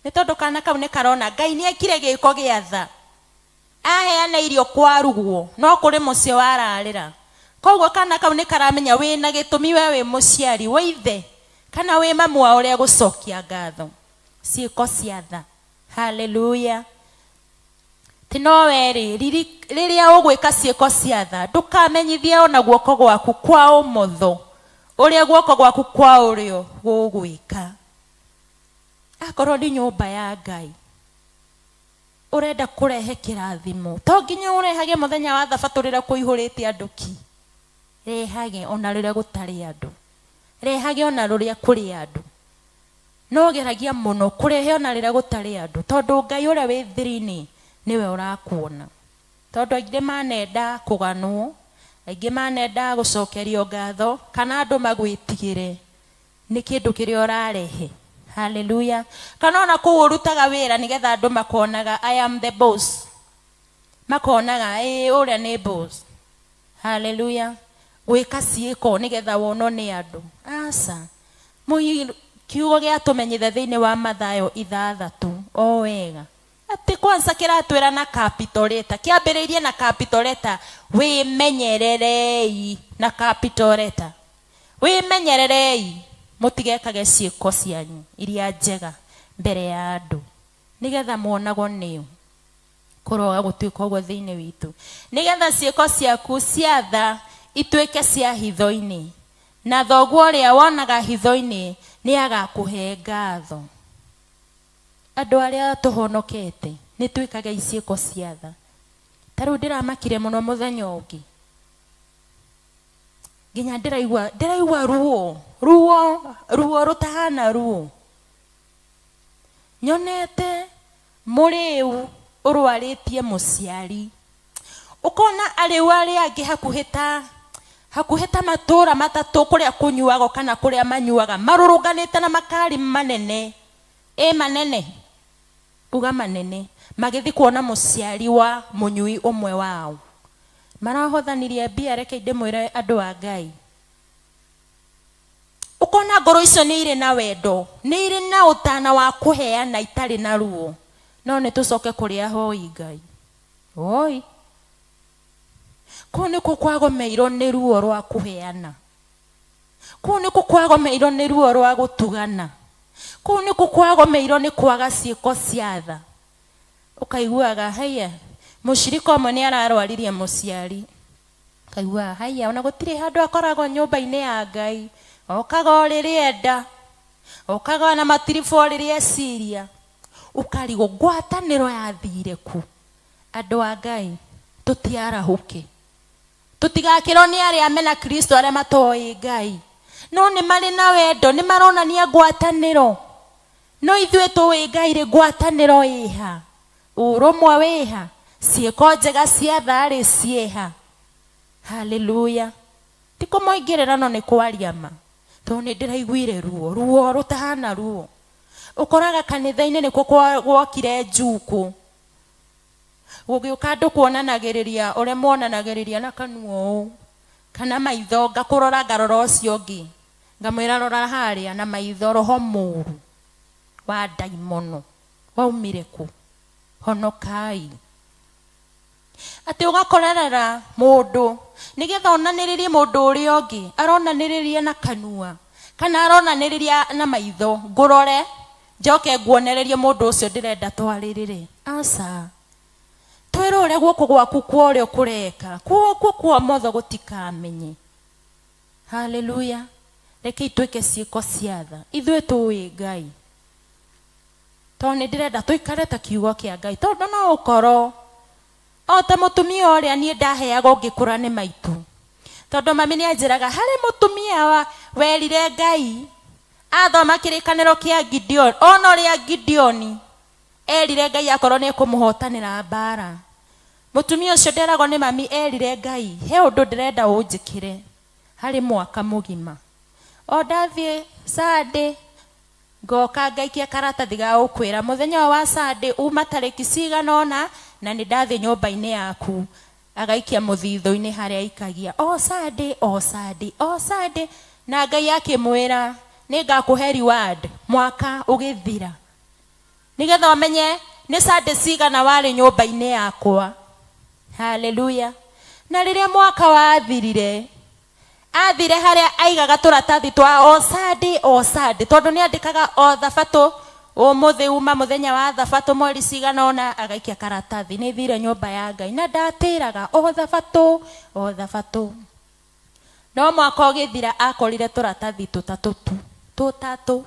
Speaker 11: ni tondu kana kau ni karona Ngai ni ekire giiko giatha, aheana irio kwarugwo no kuri mucio wararira. Koguo kana kau ni karamenya wina gitumi we wi muciari wa ithe kana wi mamu wa uria gucokia ngatho ciiko ciatha. Hallelujah. Tino weri riria ugwika ciiko ciatha ndukamenyithie ona guoko gwaku kwa umotho uria guoko gwaku kwa urio gugwika. Akorwo ni nyumba ya Ngai urenda kurehe kirathimo, to nginya urehage muthenya wa thabatũ rĩrĩa kuihurĩte anduki. Rehage ona rĩrĩa gutari andu, rehage ona rĩrĩa kuri andu, no geragia muno kurehe ona rĩrĩa gutari andu, tondu Ngai uria wi thirini niwe urakuona. Tondu aingĩ manenda kuganwo, aingĩ manenda gucokerio ngatho kana andu magwitigire ni kindu kiria urarehe. Hallelujah. Kana ona kuurutaga wira nigetha andu makonaga I am the boss, makonaga uria ni boss. Hallelujah. Gwika ciiko nigetha wono ni andu asa kiugo gia tumenyithe thiini wa Mathayo 6 o wega ati kwanza kiratwira na capital letter, kiambiriirie na capital letter, wimenyererei na capital letter, wimenyererei mutigekage ciiko cianyu iria njega mbere ya andu nigetha muonagwo niu kuroga gutwika uguo thiini witu, nigetha ciiko ciaku ciatha itwike cia hitho-ini, na thoguo uria wonaga hitho-ini ni agakuhe ngatho. Andu aria tuhonokete ni twikage ciiko ciatha. Taru ndiramakire muno muthenya ungi nginya ndiraigua ruo rutahana ruo. Nyonete muriu urwaritie muciari, ukona ariu aria angi hakuhita matura matatu kuria kunyuago kana kuria manyuaga marurunganite na makari manene manene uga manene magithi kuona muciari wa munyui umwe wao marahothanirie mbia. Reke ndimwire andu a Ngai, ukona ngoro icio ni iri na wendo, ni iri na utana wa kuheana itari na ruo, no ni tucoke kuria hoi Ngai. Oi kuni kukwagomeirwo ni ruo rwa kuheana, kuni kukwagomeirwo ni ruo rwa gutugana, kuni kukwagomeirwo ni kwaga ciiko ciatha. Ukaiguaga haya mushirika omwe ni ararwaririe muciari, kaigua haya ona gutire handu akoragwo nyumba-ini ya Ngai, okaga ririenda, okaga na matirifo riria ciria, ukarigo ngwataniro yathire ku. Andu a Ngai tutiarahuke, tutigakirwo ni aria mena Kristo aria matoi Ngai, no ni mari na wendo, ni maronania ngwataniro. No ithuĩ tũĩ Ngai rĩ ngwatanĩro ĩha, ũrũmwe wĩha, ciĩko njega ciatha rĩ ciĩha. Hallelujah. Tiko moingĩrĩra no nĩ kwaria ma. to nĩ ndĩraiguire ruo rũtahana ruo. Ũkoraga kanitha-inĩ nĩkuo gwokire njuku, gũgĩũka andũ kuonanagĩrĩria ũrĩa monanagĩrĩria na kanua ũũ kana maitho, ngakũrora ngarora ũcio ũngĩ ngamwĩra rora harĩa na maitho, roho mũũru wa ndaimono waumire kũ? Honokai. Atĩ ũgakorerera mũndũ nĩgetha onanĩrĩrie mũndũ ũrĩa ũngĩ aronanĩrĩria na kanua kana aronanĩrĩria na maitho, ngũrore njoke nguonererie mũndũ ũcio ndĩrenda twarĩrĩre. Aca, twĩra ũrĩa guoko gwaku kwa ũrĩa kũreka kuo kwa motho gũtikamenye. Haleluya. Reke ituĩke ciĩko cia tha. Ithuĩ tũĩ Ngai, tondũ nĩ ndĩrenda tũikare ta kiugo kĩa Ngai, tondũ no ũkorwo o ta mũtumia ũrĩa niĩ ndaheaga ũngĩkũra nĩ maitũ, tondũ mami nĩ anjĩraga harĩ mũtumia werire Ngai athoma kĩrĩkanĩro kĩa Gideon, ona ũrĩa Gideon erire Ngai akorwo nĩ ekũmũhotanĩra mbara. Mũtumia ũcio nderagwo nĩ mami erire Ngai, he ũndũ ndĩrenda ũnjĩkĩre harĩ mwaka mũgima. O ndathiĩ Sunday ngoka ngaikia karatathi ga ũkwĩra mũthenya wa Sunday uma tarĩki cigana ũna, na nĩ ndathiĩ nyũmba-inĩ yaku, agaikia mũthithũ-inĩ harĩa aikagia o Sunday o Sunday o Sunday, na Ngai akĩmwĩra nĩ ngakũhe reward mwaka ũgĩthira, nĩgetha ũmenye nĩ Sunday cigana warĩ nyũmba-inĩ yakwa. Haleluya. Na rĩrĩa mwaka wathirire, athire harĩa aigaga tũratathi twa o Sunday o Sunday, tondũ nĩ andĩkaga o Thabatũ, ũmũthĩ uma mũthenya wa Thabatũ mweri cigana ũna, agaikia karatathi. Nĩ thire nyũmba ya Ngai na ndatĩraga o Thabatũ o Thabatũ. No mwaka ũgĩthira akorire tũratathi tũtatũ,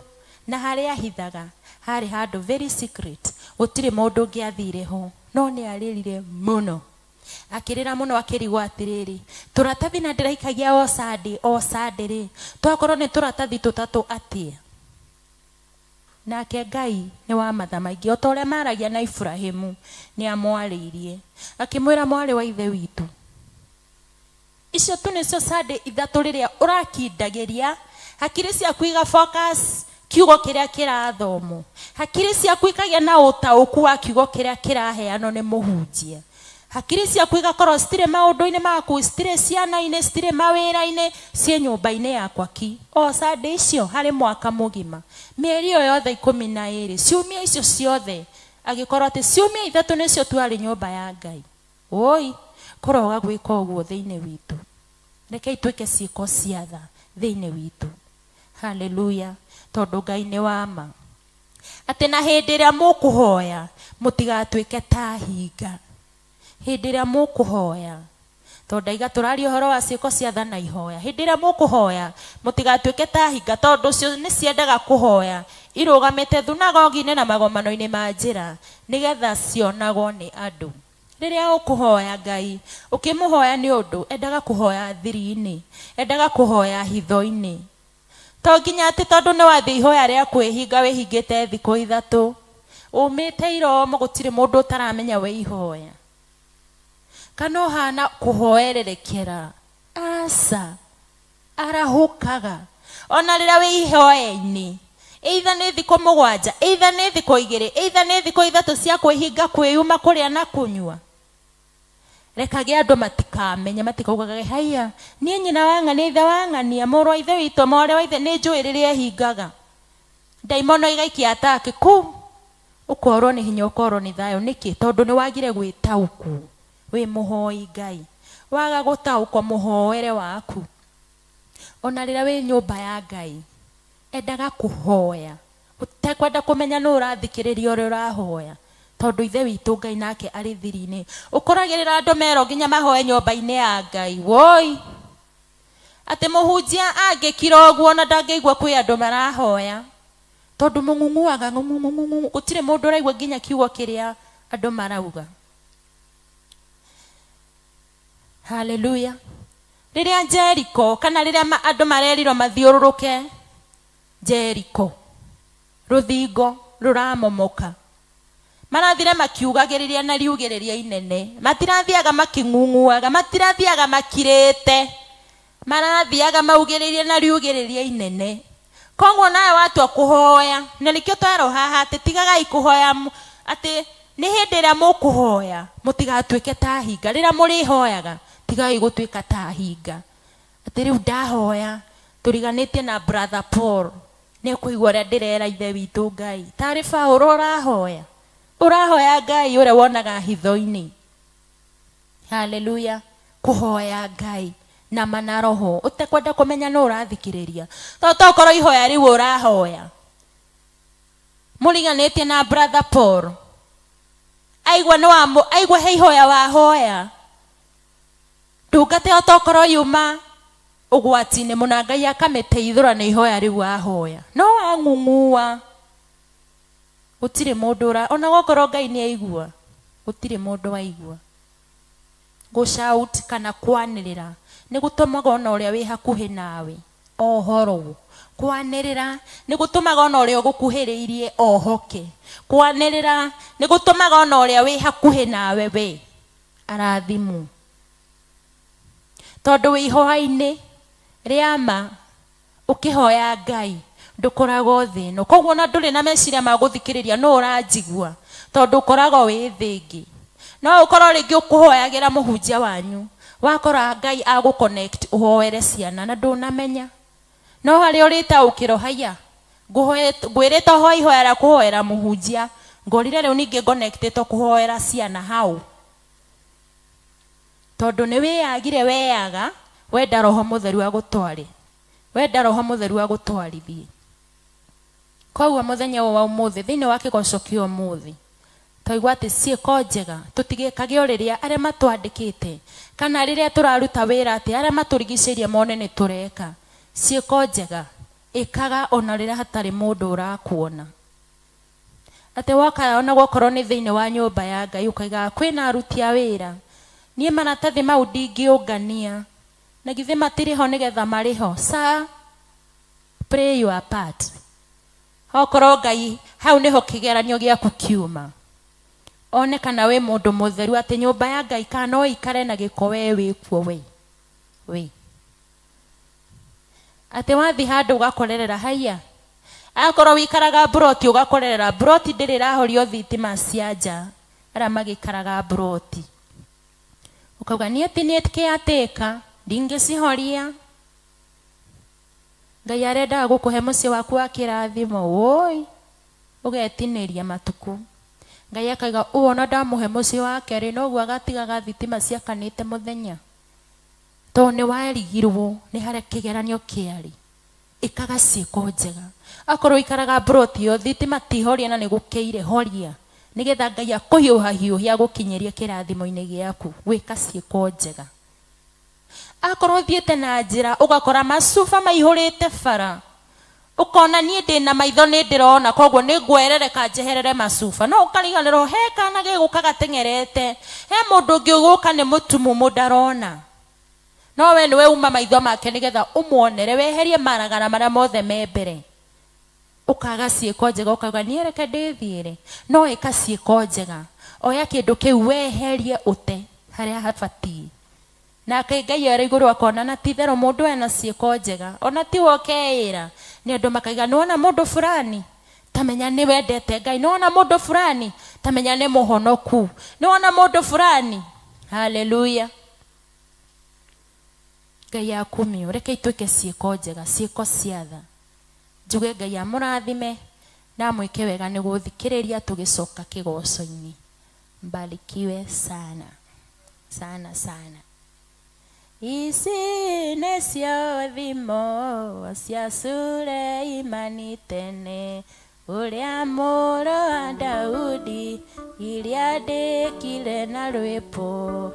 Speaker 11: na harĩa ahithaga harĩ handũ very secret, gũtirĩ mũndũ ũngĩathire ho, no nĩ arĩrire mũno, akĩrĩra mũno akĩrigwo atĩrĩrĩ, tũratathi na ndĩraikagia o Sunday rĩ, twakorwo nĩ tũratathi tũtatũ atĩa? Nake Ngai nĩ wa matha maingĩ, o ta ũrĩa maragia na Ibrahimu nĩ amwarĩirie akĩmwĩra, mwarĩ wa ithe witũ, icio tu nĩcio Sunday ithatũ rĩrĩa ũrakindagĩria hakiri ciaku iga focus kiugo kĩrĩa kĩrathomwo, hakiri ciaku ikagĩa na ũtaũku wa kiugo kĩrĩa kĩraheanwo nĩ mũhunjia, hakiri ciaku igakorwo citirĩ maũndũ-inĩ maku, citirĩ ciana-inĩ, citirĩ mawĩra-inĩ, ciĩ nyũmba-inĩ yakwa ki o Sunday icio harĩ mwaka mũgima, mĩeri ĩyo yothe 12, ciumia icio ciothe, agĩkorwo atĩ ciumia ithatũ nĩcio twarĩ nyũmba ya Ngai. Oi, kũroga gwĩka ũguo thĩinĩ witũ. Reke ituĩke ciĩko cia tha thĩinĩ witũ. Haleluya. Tondũ Ngai nĩ wa ma. Atĩ na hĩndĩ ĩrĩa mũkũhoya mũtigatuĩke ta hinga. Hĩndĩ ĩrĩa mũkũhoya, tondũ ndaiga tũraria ũhoro wa ciĩko cia tha na ihoya. Hĩndĩ ĩrĩa mũkũhoya mũtigatuĩke ta hinga, tondũ cio nĩ ciendaga kũhoya irũgamĩte thunagogi-inĩ na magomano-inĩ ma njĩra, nĩgetha cionagwo nĩ andũ. Rĩrĩa ũkũhoya Ngai, ũkĩmũhoya nĩ ũndũ endaga kũhoya thiri-inĩ, endaga kũhoya hitho-inĩ. To nginya atĩ tondũ nĩ wathiĩ ihoya rĩa kwĩhinga wĩhingĩte thikũ ithatũ, umĩte iromo gũtirĩ mũndũ ũtaramenya we ihoya, kana ũhana kũhoererekera. Aca, arahũkaga ona rĩrĩa wĩ ihoya-inĩ, either nĩ thikũ 7, either nĩ thikũ 2, either nĩ thikũ 3 cia kwĩhinga kwĩyuma kũrĩa na kũnyua. Rekage andũ matikamenya, matikaugaga haiya niĩ nyina wa ng'ania, ithe wa ng'ania, mũrũ wa ithe witũ, mwarĩ wa ithe, nĩ njũĩ rĩrĩa ehingaga. Ndaimono igaikia atake kũ, ũkorwo nĩ hinya, ũkorwo nĩ thayũ. Nĩkĩ? Tondũ nĩ wagire gwĩtaũku wĩ mũhoi Ngai, waga gũtaũkwo mũhoere waku. Ona rĩrĩa wĩ nyũmba ya Ngai, endaga kũhoya, ũtekwenda kũmenya nũ ũrathikĩrĩria ũrĩa ũrahoya, tondũ ithe witũ Ngai nake arĩ thiri-inĩ. Ũkoragĩrĩra andũ mero nginya mahoe nyũmba-inĩ ya Ngai. Woi, atĩ mũhunjia angĩkira ũguo na ndangĩigua kwĩ andũ marahoya, tondũ mũng'ung'uaga, gũtirĩ mũndũ ũraigua nginya kiugo kĩrĩa andũ marauga. Haleluya. Rĩrĩa Jericho, kana rĩrĩa andũ marerirwo mathiũrũrũke Jericho, rũthingo rũramomoka, marathire makiugagĩrĩria na riugĩrĩria inene, matirathiaga making'ung'uaga, matirathiaga makirĩte, marathiaga maugĩrĩrie na riugĩrĩria inene. Koguo nawe watua kuhoya, na nikio twero haha ati tigagai kuhoya ati ni hindi ria mukuhoya mutigatuike ta hinga. Rira muri hoyaga tigagai gutuika ta hinga. Ati riu ndahoya turiganitie na brother Paul ne kuigua ria ndirera ithe witu Ngai. Tari Paulo urahoya Ngai ure wonaga hitho-ini. Hallelujah. Kuhoya Ngai na manaroho utakwenda kumenya no urathikiriria toto koro ihoya riu urahoya muriganitie na brother Paul aigwa he ihoya wahoya ndungate otokoro yuma ugwati-ini muna Ngai akameteithura na ihoya riu wahoya no ang'ung'ua gutire mundu ona gokoro Ngai ni aigua gutire mundu waigua go shout kana kwanirira ni gutumaga ona uria wi hakuhi nawe ohoro. Kwanirira ni gutumaga ona uria gukuhiriirie ohoke. Kwanirira ni gutumaga ona uria wi hakuhi nawe we arathimu. Tondu wi ihoya-ini riama ukihoya Ngai ndukoragwo thino. Koguo na nduri na meciria ma guthikiriria no uranjigua tondu ukoragwo wi thingi. No ukorwo ringi ukuhoyagira muhunjia wanyu wakora Ngai agu connect uhoere ciana na ndunamenya. No hari urita ukiro haya ngwirita hoi hoera kuhoera muhunjia ngorire riu ningi connectito kuhoera ciana hau. Tondu ni wiyagire weyaga wenda Roho Mutheru agutware wenda Roho Mutheru agutwarithie. Koguo muthenya wa umuthi thiini wa kigoco kio umuthi toigwa ati ciiko njega tutigikage uriria aria matwandikite kana riria turaruta wira ati aria maturigicirie mone ni tureka. Ciiko njega ikaga ona riria hatari mundu urakuona. Ati waka ona gokorwo ni thiini wa nyumba ya Ngai ukaiga kwina aruti a wira nie maratathi mau ndingiungania na githe matiriho nigetha mariho. Sir, play your part. Okorwo Ngai hau niho kigeranio giaku kiuma one kana we mundu mutheru ati nyumba ya Ngai kana o ikare na giko we wikuo we ati wathi handu ugakorerera haya akorwo wikaraga broti ugakorerera broti ndirirahorio thitima cia nja aria magikaraga broti ukauga nie tinetke ateka ndingicihoria. Ngai arenda gukuhe mucii waku wa kirathimo woi ugetiniria matuku. Ngai akaiga uona ndamuhe mucii wake ri noguo agatigaga thitima ciakanite muthenya to ni warigirwo ni haria kigeranio kiari ikaga ciiko njega. Akorwo ikaraga broti yo thitima tihoria na ni gukeire horia nigetha Ngai akuhiuhahiuhia gukinyeria kirathimo-ini giaku wika ciiko njega. Akorwo thiete na njira ugakora macuba maihurite bara ukona nie ndina maitho ni ndirona koguo ni ngwerereka njeherere macuba no ukariganirwo he kana gigukaga tengerete he mundu ungi uguka ni mutumu mundarona no we niwe uma maitho make nigetha umuonere weherie maragara maria mothe me mbere ukaga ciiko njega ukauga nie reke ndithiire no ika ciiko njega oya kindu kiu weherie ute haria habatie na Ngai ari iguru akona na tithero mundu ena ciiko njega ona ti wokeira ni andu makaiga nona mundu fulani tamenya ni wendete Ngai nona mundu fulani tamenya ni muhonoku nona mundu fulani. Hallelujah. Ngai akumio reke ituike ciiko njega ciiko ciatha njuge Ngai amurathime na mwike wega ni guthikiriria tugicoka kigoco-ini. Mbarikiwe sana sana sana. Ici nĩcio thimo cia Suleimani tene ũrĩa mũrũ wa Daudi iria ndĩkire na rwĩmbo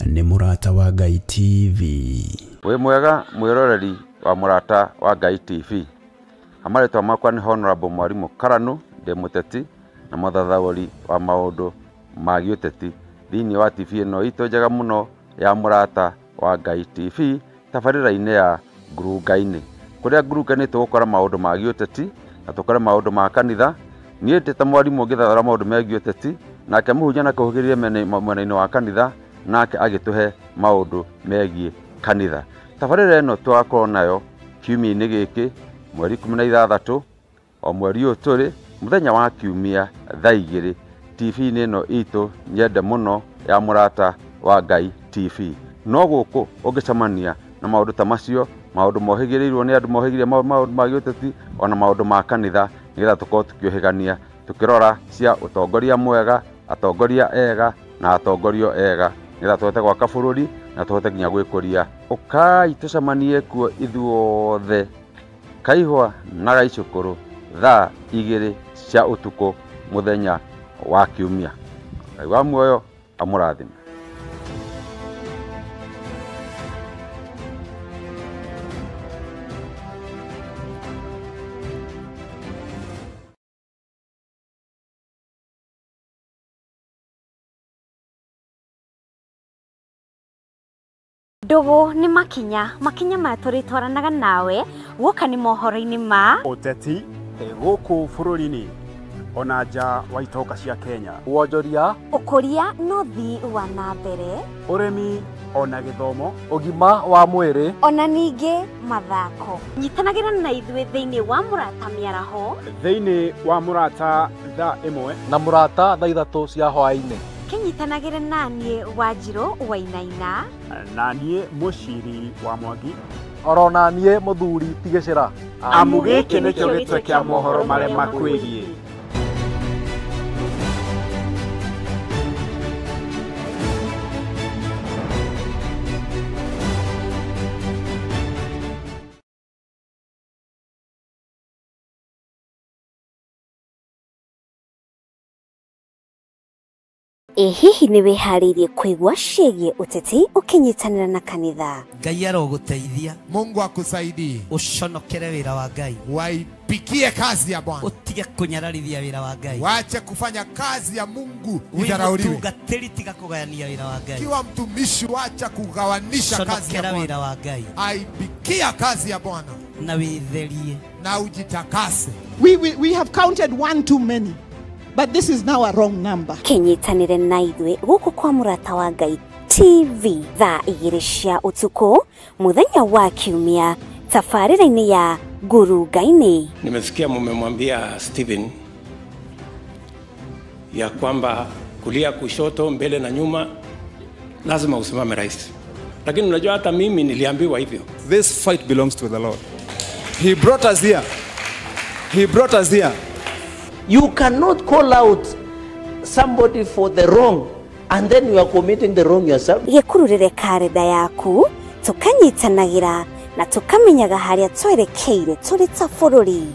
Speaker 3: ni Murata wa Ngai TV.
Speaker 12: We mwega mwiroreri wa Murata wa Ngai TV. Amaretwa makwa ni Honorable Mwalimu Karanu ndi muteti na mathathaũri wa maũndũ ma gĩũteti thĩinĩ wa TV ĩno itũ njega mũno ya Mũrata wa Ngai TV tabarĩra-inĩ ya Ngurunga-inĩ, kũrĩa Ngurunga-inĩ tũgũkora maũndũ ma gĩũteti na tũkore maũndũ ma kanitha. Niĩ ndĩ ta mwarimũ ngĩthathũra maũndũ megiĩ ũteti, nake mũhunjia nake ũhĩgĩrĩire mwena-inĩ wa kanitha, nake agĩtũhe maũndũ megiĩ kanitha. Tabarĩra ĩno twakorwo nayo kiumia-inĩ gĩkĩ mweri 16 o mweri ũyũ tũrĩ mũthenya wa kiumia thaa 2 TV-inĩ ĩno itũ nyende mũno ya Mũrata wa Ngai TV. No gũkũ ũngĩcemania na maũndũ ta macio, maũndũ mohĩgĩrĩirwo nĩ andũ mohĩgĩrĩire maũndũ ma gĩũteti ona maũndũ ma kanitha, nĩgetha tũkorwo tũkĩũhĩgania tũkĩrora cia ũtongoria mwega, atongoria ega na atongorio ega, nĩgetha tũhote gwaka bũrũri na tũhote nginya gwĩkũria. Ũkai tũcemanie kuo ithuothe Kaihũa na Gaicũkũrũ thaa 2 cia ũtukũ mũthenya wa kiumia. Ngai wa muoyo amũrathime.
Speaker 13: Ndugu ni makinya maya turitwaranaga nawe guka ni mohoro-ini ma
Speaker 3: ũteti gũkũ bũrũri-inĩ ona nja wa itoka cia Kenya,
Speaker 8: wonjoria,
Speaker 13: ũkũria no thii wa na mbere,
Speaker 3: ũrĩmi ona gĩthomo,
Speaker 8: ũgima wa mwĩrĩ
Speaker 13: ona ningĩ mathako. Nyitanagĩra na ithuĩ thĩinĩ wa Mũrata mĩaraho,
Speaker 3: thĩinĩ wa Mũrata thaa 1
Speaker 8: na Mũrata thaa 3 cia hwaĩ-inĩ.
Speaker 13: Kinyitanagĩra naniĩ Wanjirũ Wainaina
Speaker 3: na niĩ Mũciri wa Mwangi,
Speaker 8: oro na niĩ Mũthuri Tigĩcĩra.
Speaker 3: Amu gĩkĩ nĩkĩo gĩtwe kĩa mohoro marĩa makwĩgiĩ.
Speaker 13: Hihi nĩ wĩharĩirie kũigua ciĩgiĩ ũteti ũkĩnyitanĩra na kanitha?
Speaker 14: Ngai arogũteithia.
Speaker 15: Mungu akusaidie.
Speaker 14: Ũconokere wĩra wa Ngai.
Speaker 15: Waipikie kazi ya Bwana.
Speaker 14: Utige kunyararithia wĩra wa Ngai.
Speaker 15: Waache kufanya kazi ya Mungu idharauliwe.
Speaker 14: Mtungatĩri tiga kũgayania wĩra wa Ngai.
Speaker 15: Kiwa mtumishi waacha kugawanisha kazi ya Bwana.
Speaker 14: wĩra wa Ngai.
Speaker 15: Aipikia kazi ya Bwana.
Speaker 14: Na wĩtherie.
Speaker 15: Na ujitakase.
Speaker 16: We have counted one too many. But this is now a wrong number.
Speaker 13: Kinyitanire na ithuĩ gũkũ kwa Mũrata wa Ngai TV thaa 2 cia ũtukũ mũthenya wa kiumia tabarĩra-inĩ ya Ngurunga-inĩ.
Speaker 17: Nimesikia mumemwambia Stephen ya kwamba kulia, kushoto, mbele na nyuma lazima usimame rais. Lakini unajua hata mimi niliambiwa hivyo.
Speaker 18: This fight belongs to the Lord. He brought us here. He brought us here.
Speaker 19: You cannot call out somebody for the wrong and then you are committing the wrong yourself.
Speaker 13: Gĩkururĩre karenda yaku tukanyitanagĩra na tukamenyaga harĩa twerekeire tũrĩ ta bũrũri.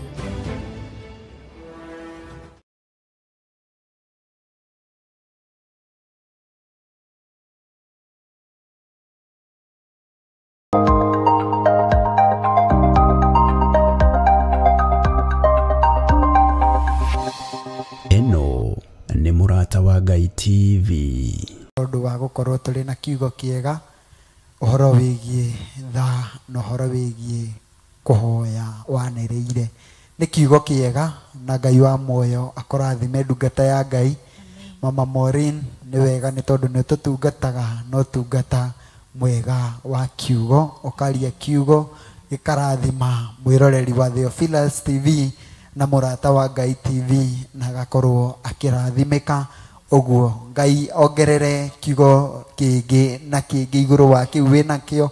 Speaker 3: nĩ Mũrata wa Ngai TV.
Speaker 1: Ũndũ wa gũkorwo tũrĩ na kiugo kĩega, ũhoro wĩgiĩ tha na ũhoro wĩgiĩ kũhoya wanĩrĩire. Nĩ kiugo kĩega na Ngai wa muoyo akũrathime ndungata ya Ngai. Mama Maureen nĩ wega nĩ tondũ nĩ tũtungataga no tungata mwega wa kiugo, ũkaria kiugo gĩkarathima mwĩroreri wa Theophilus TV na Mũrata wa Ngai TV na gakorwo akĩrathimĩka. Ũguo Ngai ongerere kiugo kĩngĩ na kĩngĩ igũrũ wa kĩu wĩnakĩo,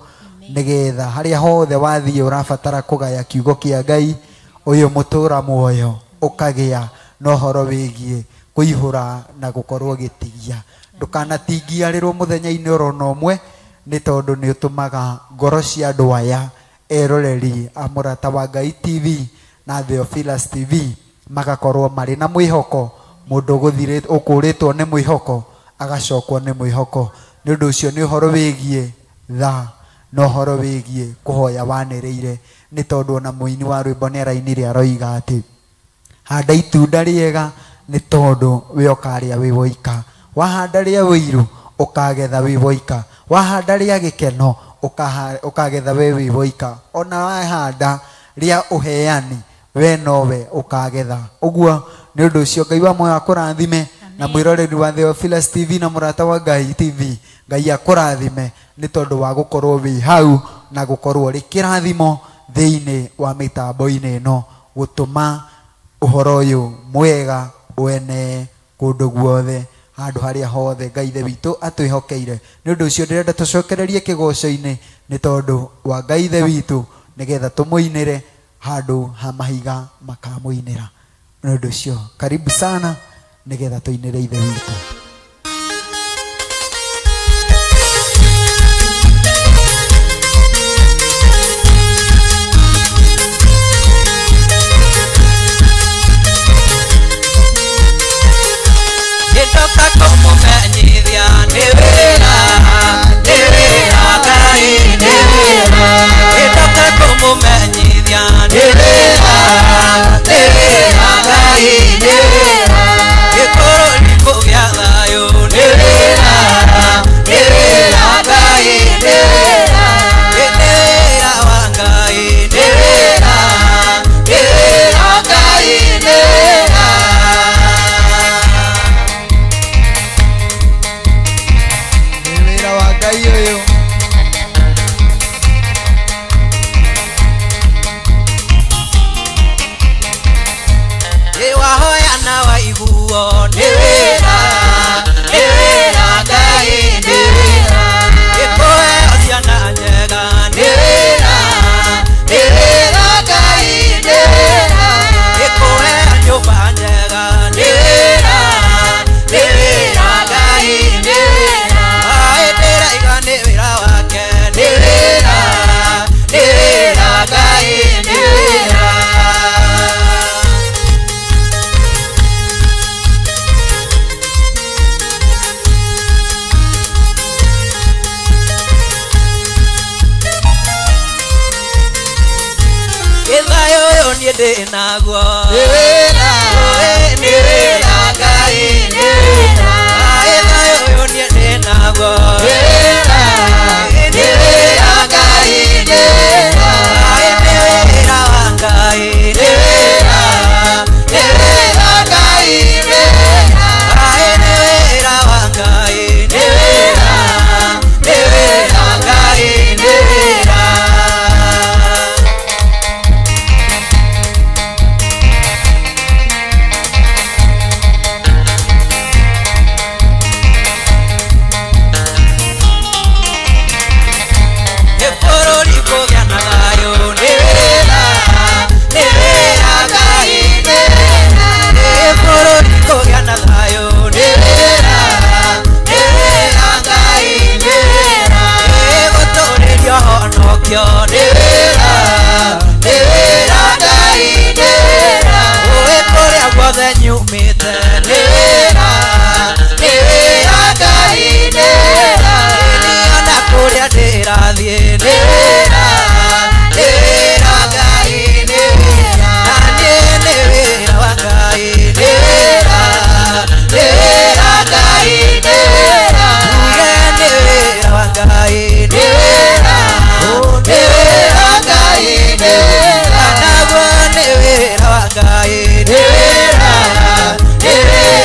Speaker 1: nĩgetha harĩa hothe wathiĩ ũrabatara kũgaya kiugo kĩa Ngai, ũyũ mũtũra muoyo ũkagĩa na ũhoro wĩgiĩ kũihũra na gũkorwo gĩtigia. Ndũkanatingiarĩrwo mũthenya-inĩ orona ũmwe, nĩ tondũ nĩ ũtũmaga ngoro cia andũ aya eroreri a Mũrata wa Ngai TV na Theophilus TV magakorwo marĩ na mwĩhoko. Mũndũ ũkũrĩtwo nĩ mwĩhoko agacokwo nĩ mwĩhoko. Nĩ ũndũ ũcio nĩ ũhoro wĩgiĩ tha na ũhoro wĩgiĩ kũhoya wanĩrĩire, nĩ tondũ ona mũini wa rwĩmbo nĩ arainire aroiga atĩ handa itunda rĩega nĩ tondũ we ũkarĩa wĩ woika, wahanda rĩa wĩiru ũkagetha wĩ woika, wahanda rĩa gĩkeno ũkagetha we wĩ woika, ona wahanda rĩa ũheani we nowe ũkagetha. Ũguo nĩ ũndũ ũcio Ngai wa muoyo akũrathime, na mwĩroreri wa Theophilus TV na mũrata wa Ngai TV, Ngai akũrathime nĩ tondũ wa gũkorwo wĩ hau na gũkorwo rĩ kĩrathimo thĩinĩ wa mĩtambo-inĩ ĩno, gũtũma ũhoro ũyũ mwega wene kũndũ guothe, handũ harĩa hothe Ngai ithe witũ atwĩhokeire. Nĩ ũndũ ũcio ndĩrenda tũcokererie kĩgoco-inĩ nĩ tondũ wa Ngai ithe witũ, nĩgetha tũmũinĩre handũ ha mahiga makamũinĩra. Nĩ ũndũ ũcio karibu sana, nĩgetha tũinĩre ithe witũ.
Speaker 20: Nitoka kumumenyithia nĩ wĩra Ngai nĩ wĩra, nitoka kumumenyithia nĩ wĩra Ngai nĩ wĩra, gĩkũrũ kũgĩa thayũ nĩ wĩra Ngai nĩ wĩra, nĩ wĩra wa Ngai nĩ wĩra Ngai nĩ wĩra. Wahoya na waiguo nĩ wĩra Ngai nĩ wĩra, gĩkũheo ciana njega nĩ wĩra Ngai nĩ wĩra, gĩkũheo nyũmba njega nĩ wĩra Ngai nĩ wĩra, ndĩraiga nĩ wĩra wake nĩ wĩra Ngai nĩ wĩra. Gĩthayo ũyũ niĩ ndĩ naguo nĩ wĩra Ngai nĩ wĩra, gĩthayo ũyũ niĩ ndĩ naguo nĩ wĩra Ngai nĩ wĩra, nĩ wĩra wa Ngai nĩ wĩra Ngai nĩ wĩra, nĩ wĩra wa Ngai nĩ wĩra Ngai nĩ wĩra. Ngai nĩ wĩra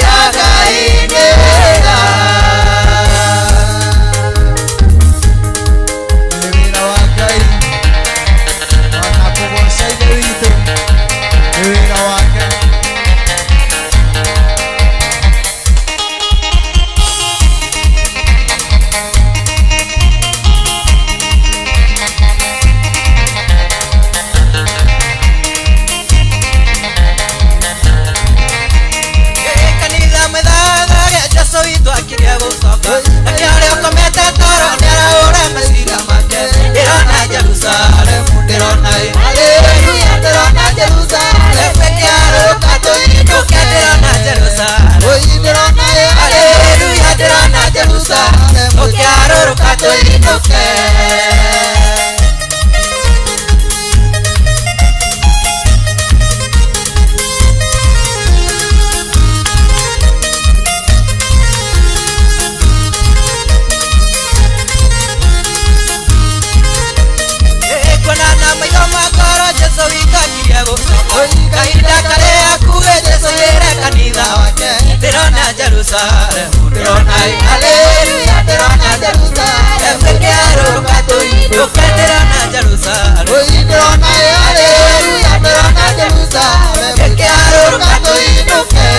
Speaker 20: Jerusalem, ndirona haleluya, ndirona Jerusalem, ngiaruka tuinduke, ndirona Jerusalem, ndirona haleluya, ndirona Jerusalem, ngiaruka tuinduke.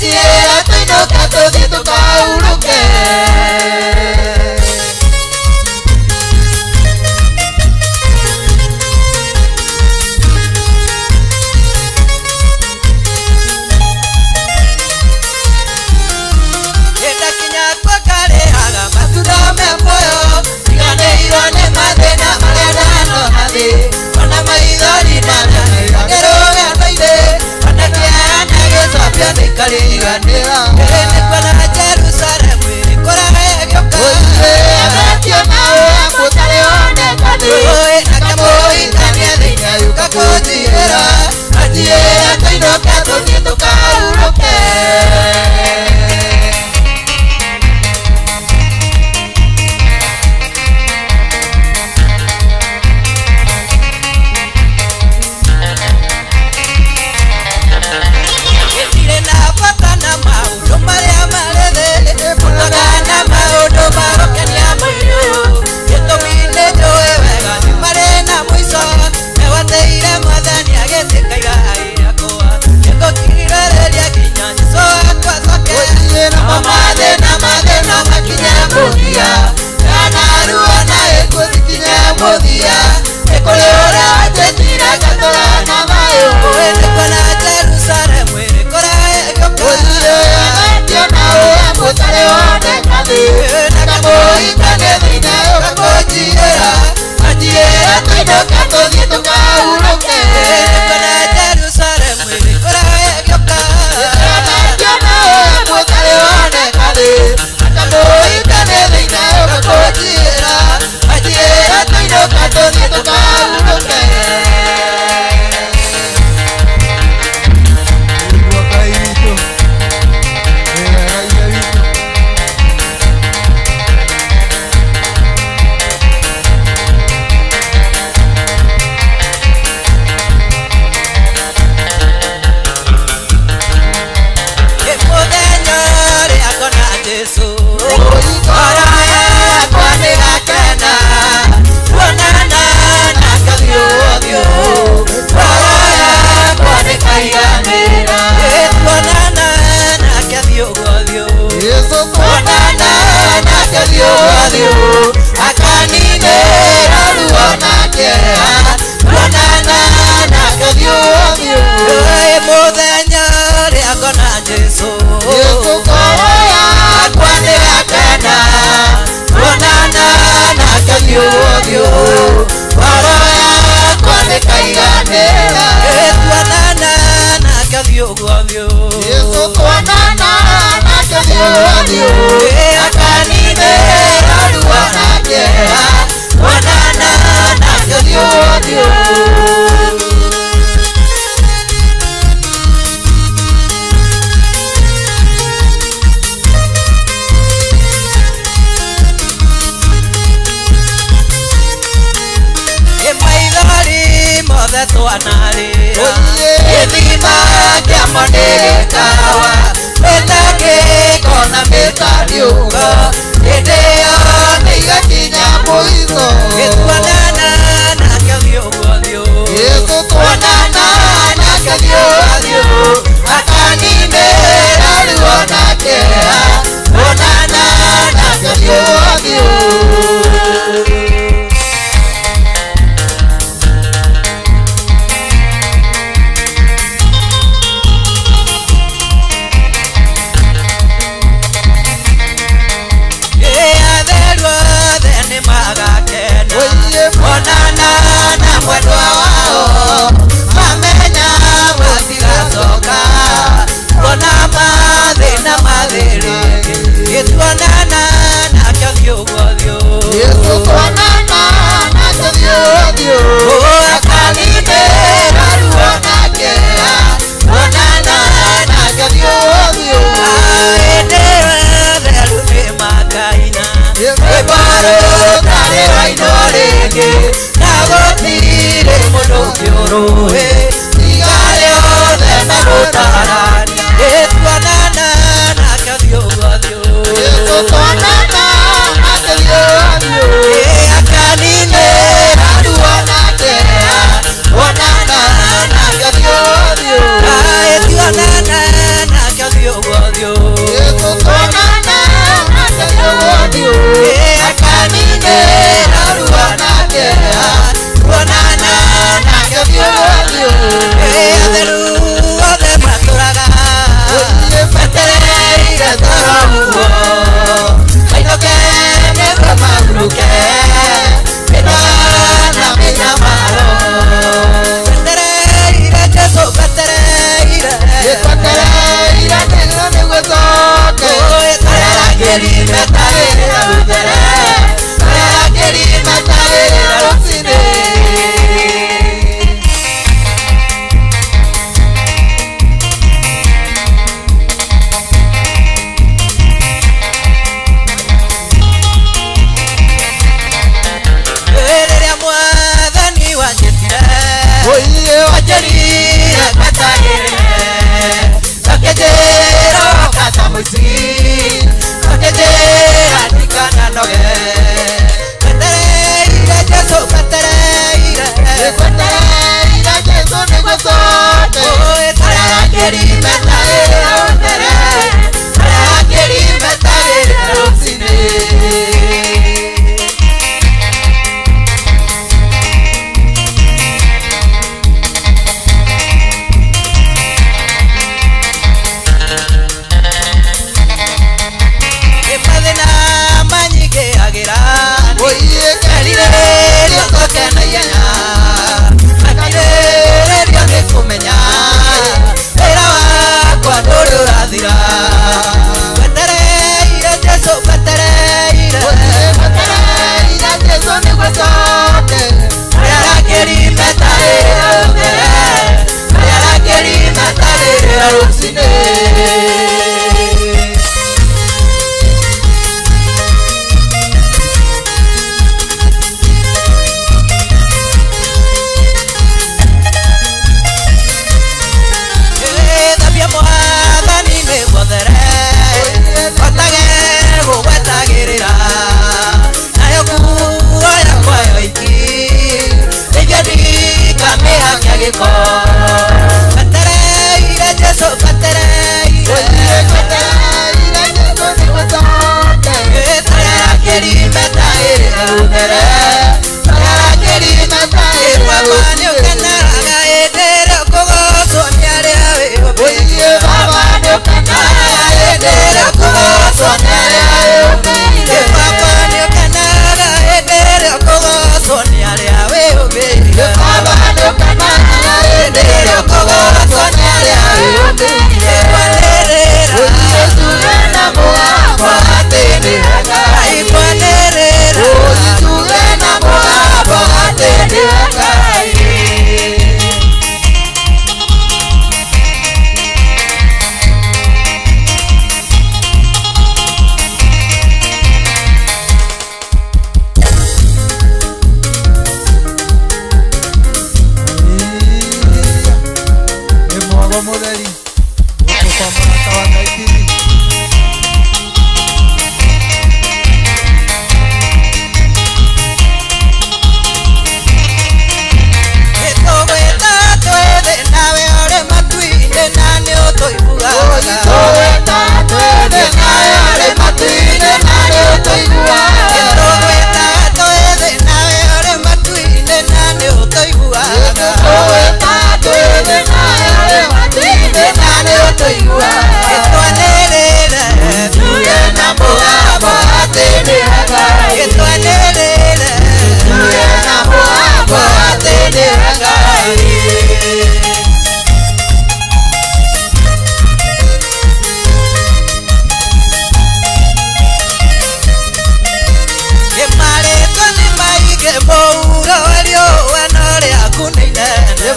Speaker 20: atiera tuinoka tuthi tukauruke.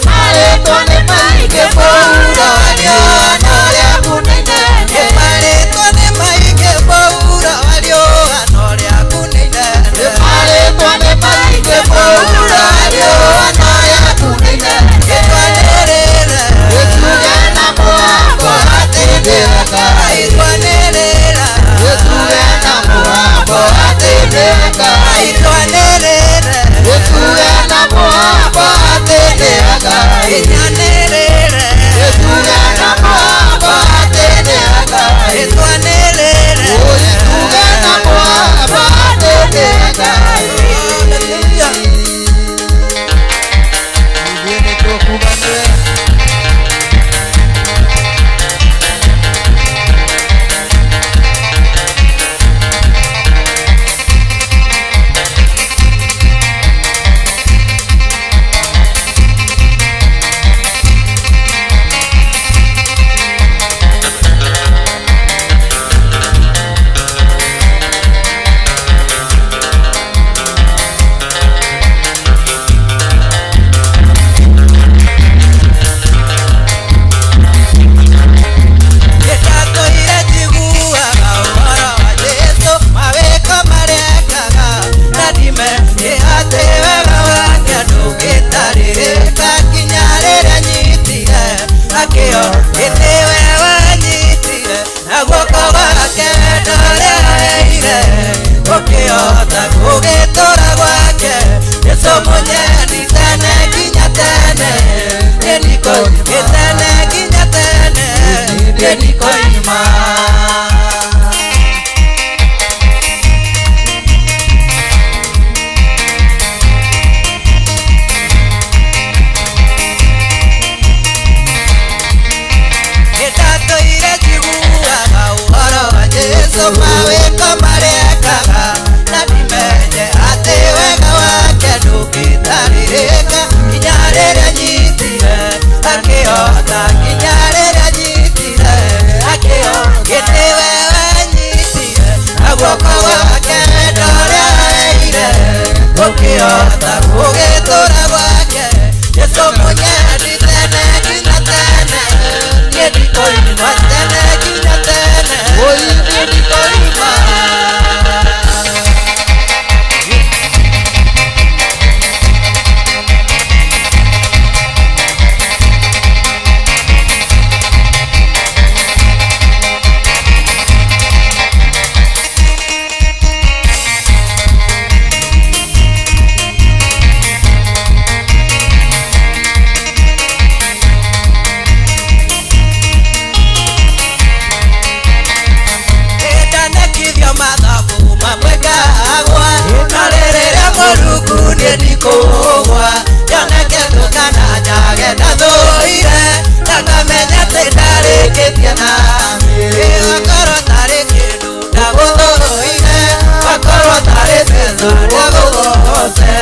Speaker 20: Mare tone mai ke pura, yo no le apune. ndũire njiguaga ũhoro wa Jesũ mawĩko marĩa ekaga na ndimenye atĩ wega wake ndũngĩtarĩrĩka nginya rĩrĩa nyitire akĩhota nginya rĩrĩa nyitire akĩhota gĩtĩ wewe nyitire na guoko gwake ndũrĩa weire ũkĩhota gũgĩtũra gwake Jesũ mũnyeni tene nginya tene niĩ ndikoima tene nginya tene niĩ ndikoima ndikũgwa yoneke ndũkana njage ndathũire na ngamenya atĩ ndarĩkĩtie nami wakorwo tarĩ kĩndũ ndagũthũire wakorwo tarĩ mbeca ndagũgoce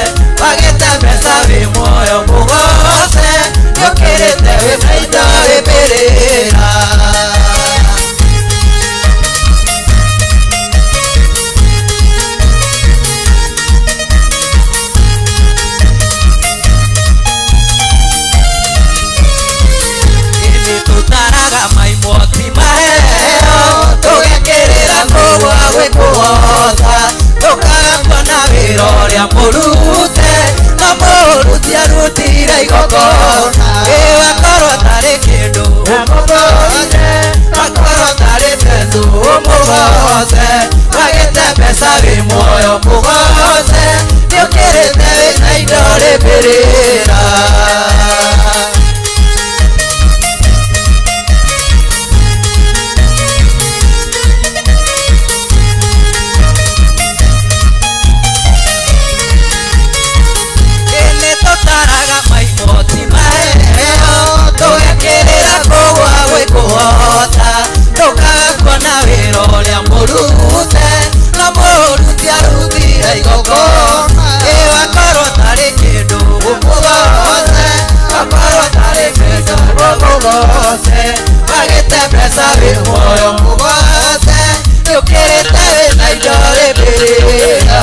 Speaker 20: wagĩte mbeca wĩ muoyo mũgoce nĩũkĩrĩte wĩna indo wĩmbĩrĩra gwĩkũhota ndũkagakua na wĩra ũrĩa mũrute na mũruti arutire igongona wakorwo tarĩ kĩndũ ũmũthũire wakorwo tarĩ mbeca ũmũgoce wagĩte mbeca wĩ muoyo mũgoce nĩũkĩrĩte wĩna indo rĩmbĩrĩra gwĩkũhota ndũkagakua na wĩra ũrĩa mũrute na mũruti arutire igongona wakorwo tarĩ kĩndũ ũmũgoce wakorwo tarĩ mbeca ũmũgoce wagĩte mbeca wĩ muoyo mũgoce nĩũkĩrĩte wĩna indo rĩmbĩrĩra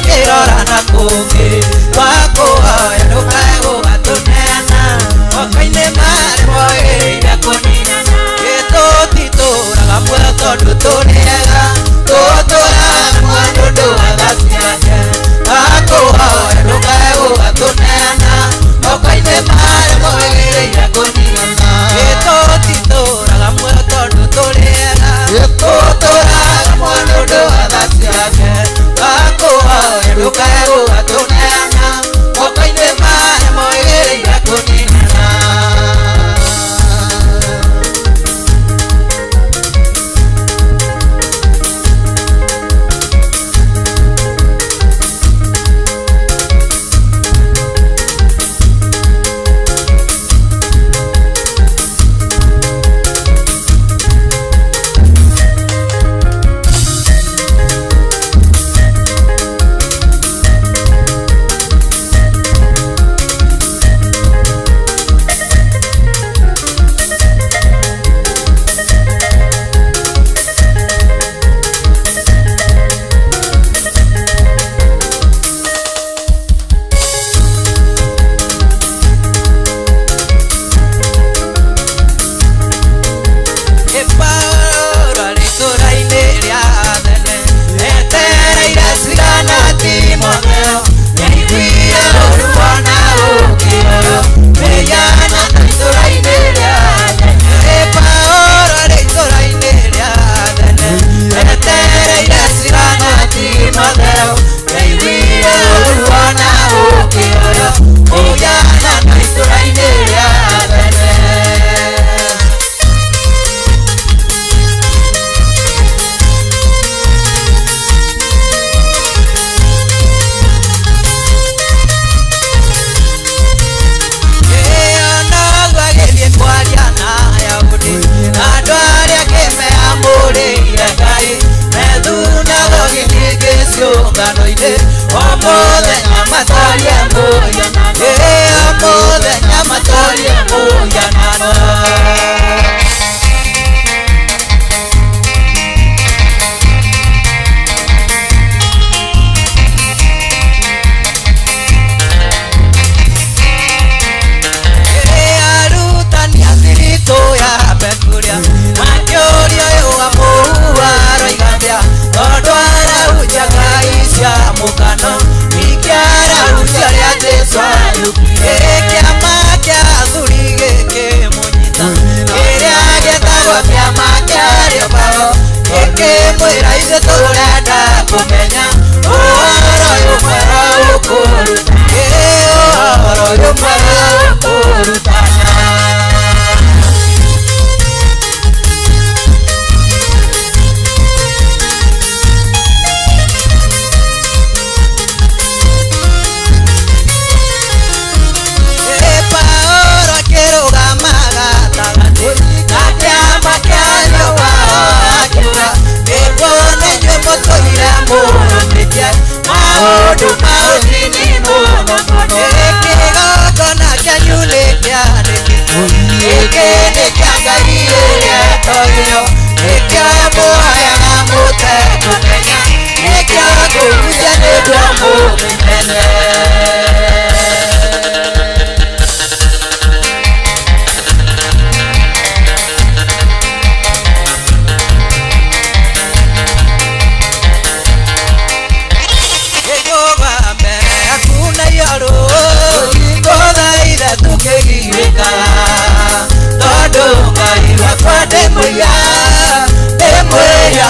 Speaker 20: ukirora na kungi twakuhoya ndukae gũgatũneana moko-inĩ marĩ moĩrĩire kũninana gĩtũtitũraga muoyo tondũ tũrĩega tũtũraga muoyo nĩũndũ wa tha ciake twakuhoya ndukae gũgatũneana moko-inĩ marĩ moĩrĩire kũninana gĩtũtitũraga muoyo tondũ tũrĩega tũtũraga muoyo nĩũndũ wa tha ciake twakuhoya ndukae gũgatũneana moko-inĩ marĩ moĩrĩire kũninana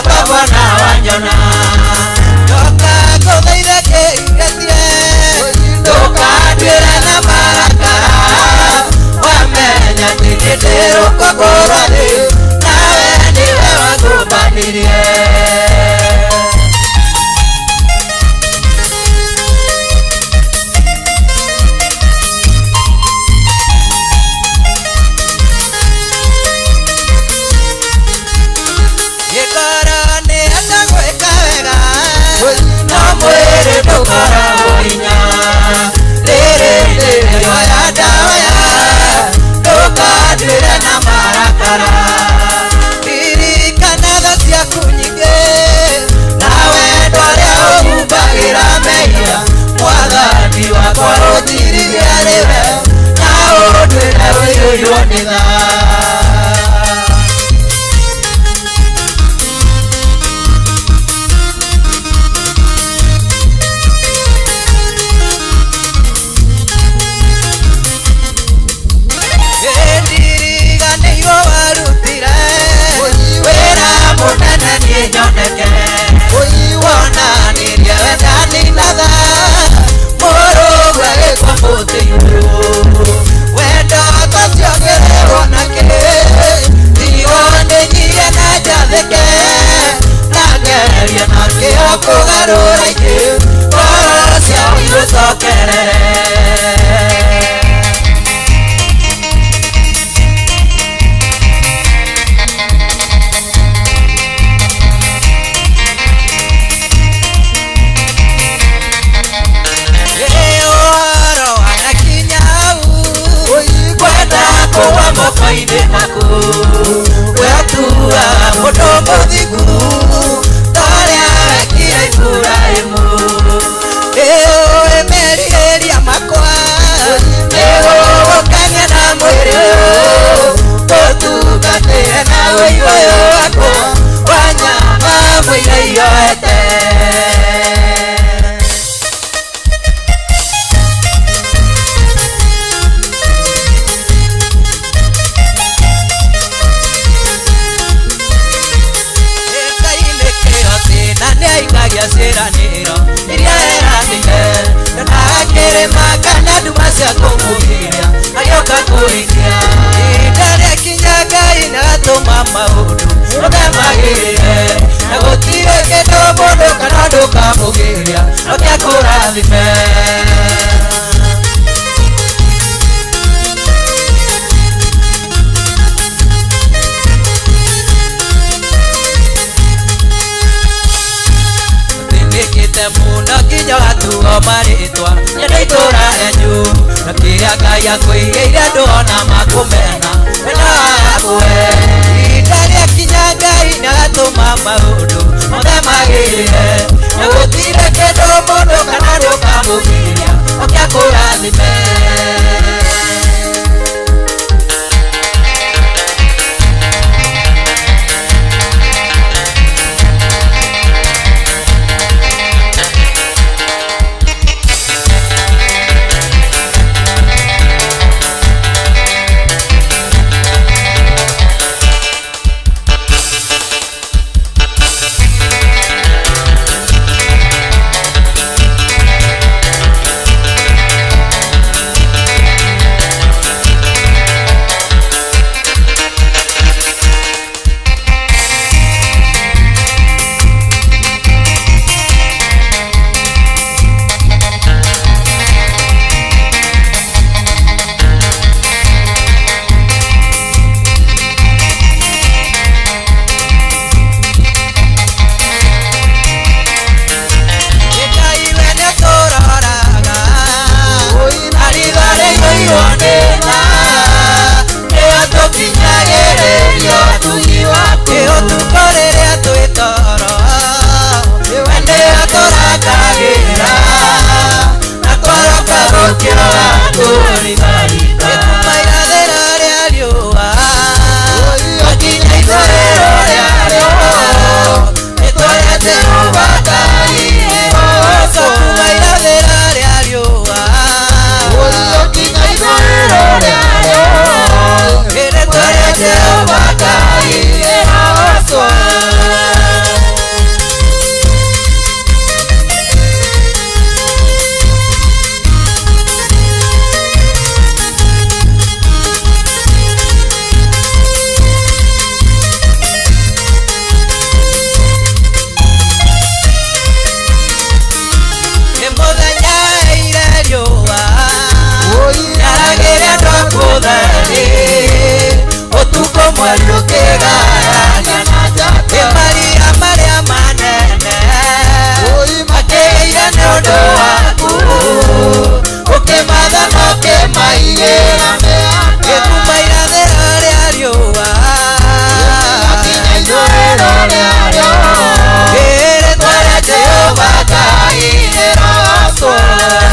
Speaker 20: Baba na wanyona Toka kothaire ke mwathani wakwa rũthirithia rĩwe na ũndũire ũiyũirwo nĩ tha. Kugarura iki cia ucokerere kuwa moko-inĩ maku wetua mũndũ mũthingu torĩa wekire Iburahĩmu nĩũĩmerirĩria makwa nĩũgũkania na mwĩrĩ tũtungatĩre na ũiru ũyũ wakwa wa nyama mũira iyoete. Ciĩranĩro iria eranĩire na akĩrĩma kana nduma cia kũmũgiria agĩũka kũhingia ihinda rĩakinya Ngai nĩatũma maũndũ ũtemagĩrĩre na gũtirĩ kĩndũ mũndũ kana ndũkamũgiria oke akũrathime. Muno nginya gatuo marĩtwa nyenda itũra renyu na kĩrĩa Ngai akwĩigĩire ndũona makũmena wena wakwe ihinda rĩakinya Ngai nĩagatũma maũndũ mothe magĩrĩre na gũtirĩ kĩndũ mũndũ kana ndũkamũgiria oke akũrathime. Jehova Ngai nĩ roco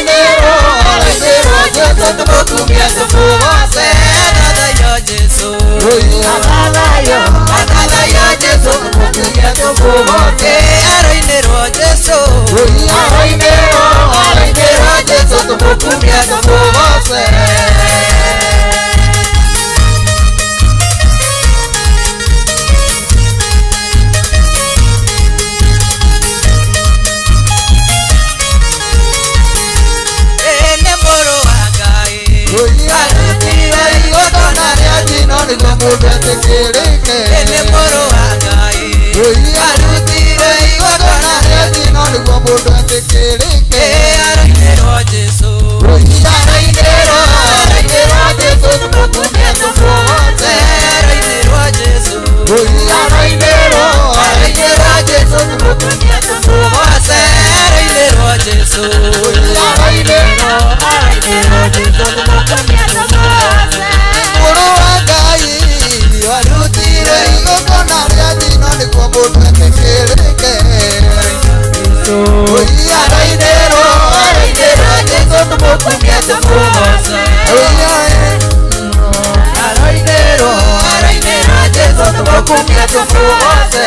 Speaker 20: arainero arainero Jesu tumukumia tumugose Athathayo Jesu Athathayo Jesu tumukumia tumugose arainero Jesu arainero arainero Jesu tumukumia tumugose Ene moro agai arutire igotona reti no niguo mundu atikirike arainero Jesu arainero Jesu tumukumia tumugose arainero Jesu arainero Jesu tumukumia tumugose arainero Jesu arainero Jesu tumukumia tumugose moro agai arutire igotona reti no niguo mundu atikirike arainero Jesu tumukumia tumugose arainero Jesu tumukumia tumugose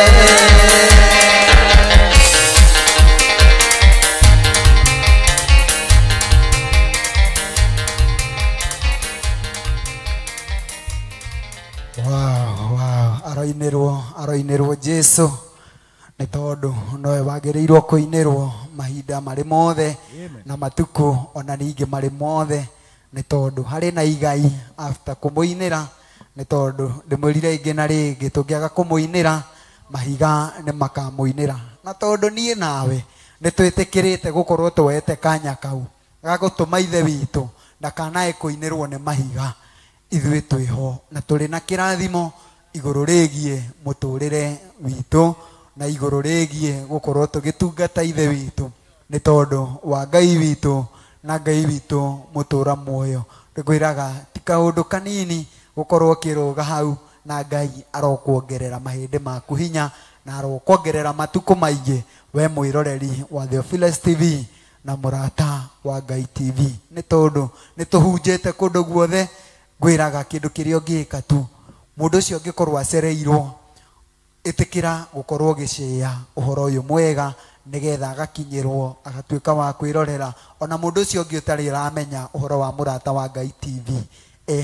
Speaker 1: aroinirwo Jesu nĩ tondũ nowe wagĩrĩirwo kũinĩrwo mahinda marĩ mothe na matuku ona ningĩ marĩ mothe nĩ tondũ harĩ na igai after kũmũinĩra nĩ tondũ ndĩmwĩrire ingĩ na rĩngĩ tũngĩaga kũmũinĩra mahiga nĩ makamũinĩra na tondũ niĩ nawe nĩ twĩtĩkĩrĩte gũkorwo tuoete kanya kau ga gũtũma ithe witũ ndakanae kũinĩrwo nĩ mahiga ithuĩ twĩho na tũrĩ na kĩrathimo igũrũ rĩgiĩ mũtũrĩre witũ na igũrũ rĩgiĩ gũkorwo tũgĩtungata ithe witũ nĩ tondũ wa Ngai witũ na Ngai witũ mũtũra muoyo ngwĩraga ti kaũndũ kanini gũkorwo kĩrũga hau na Ngai arokuongerera mahĩndĩ maku hinya na arokuongerera matukũ maingĩ we mwĩroreri wa Theophilus TV na mũrata wa Ngai TV nĩ tondũ nĩ tũhunjĩte kũndũ guothe ngwĩraga kĩndũ kĩrĩa ũngĩka tu mũndũ ũcio angĩkorwo acereirwo ĩtĩkĩra gũkorwo ũgĩshare ũhoro ũyũ mwega nĩgetha agakinyĩrwo agatuĩka wa kwĩrorera ona mũndũ ũcio ũngĩ ũtarĩ aramenya ũhoro wa mũrata wa Ngai TV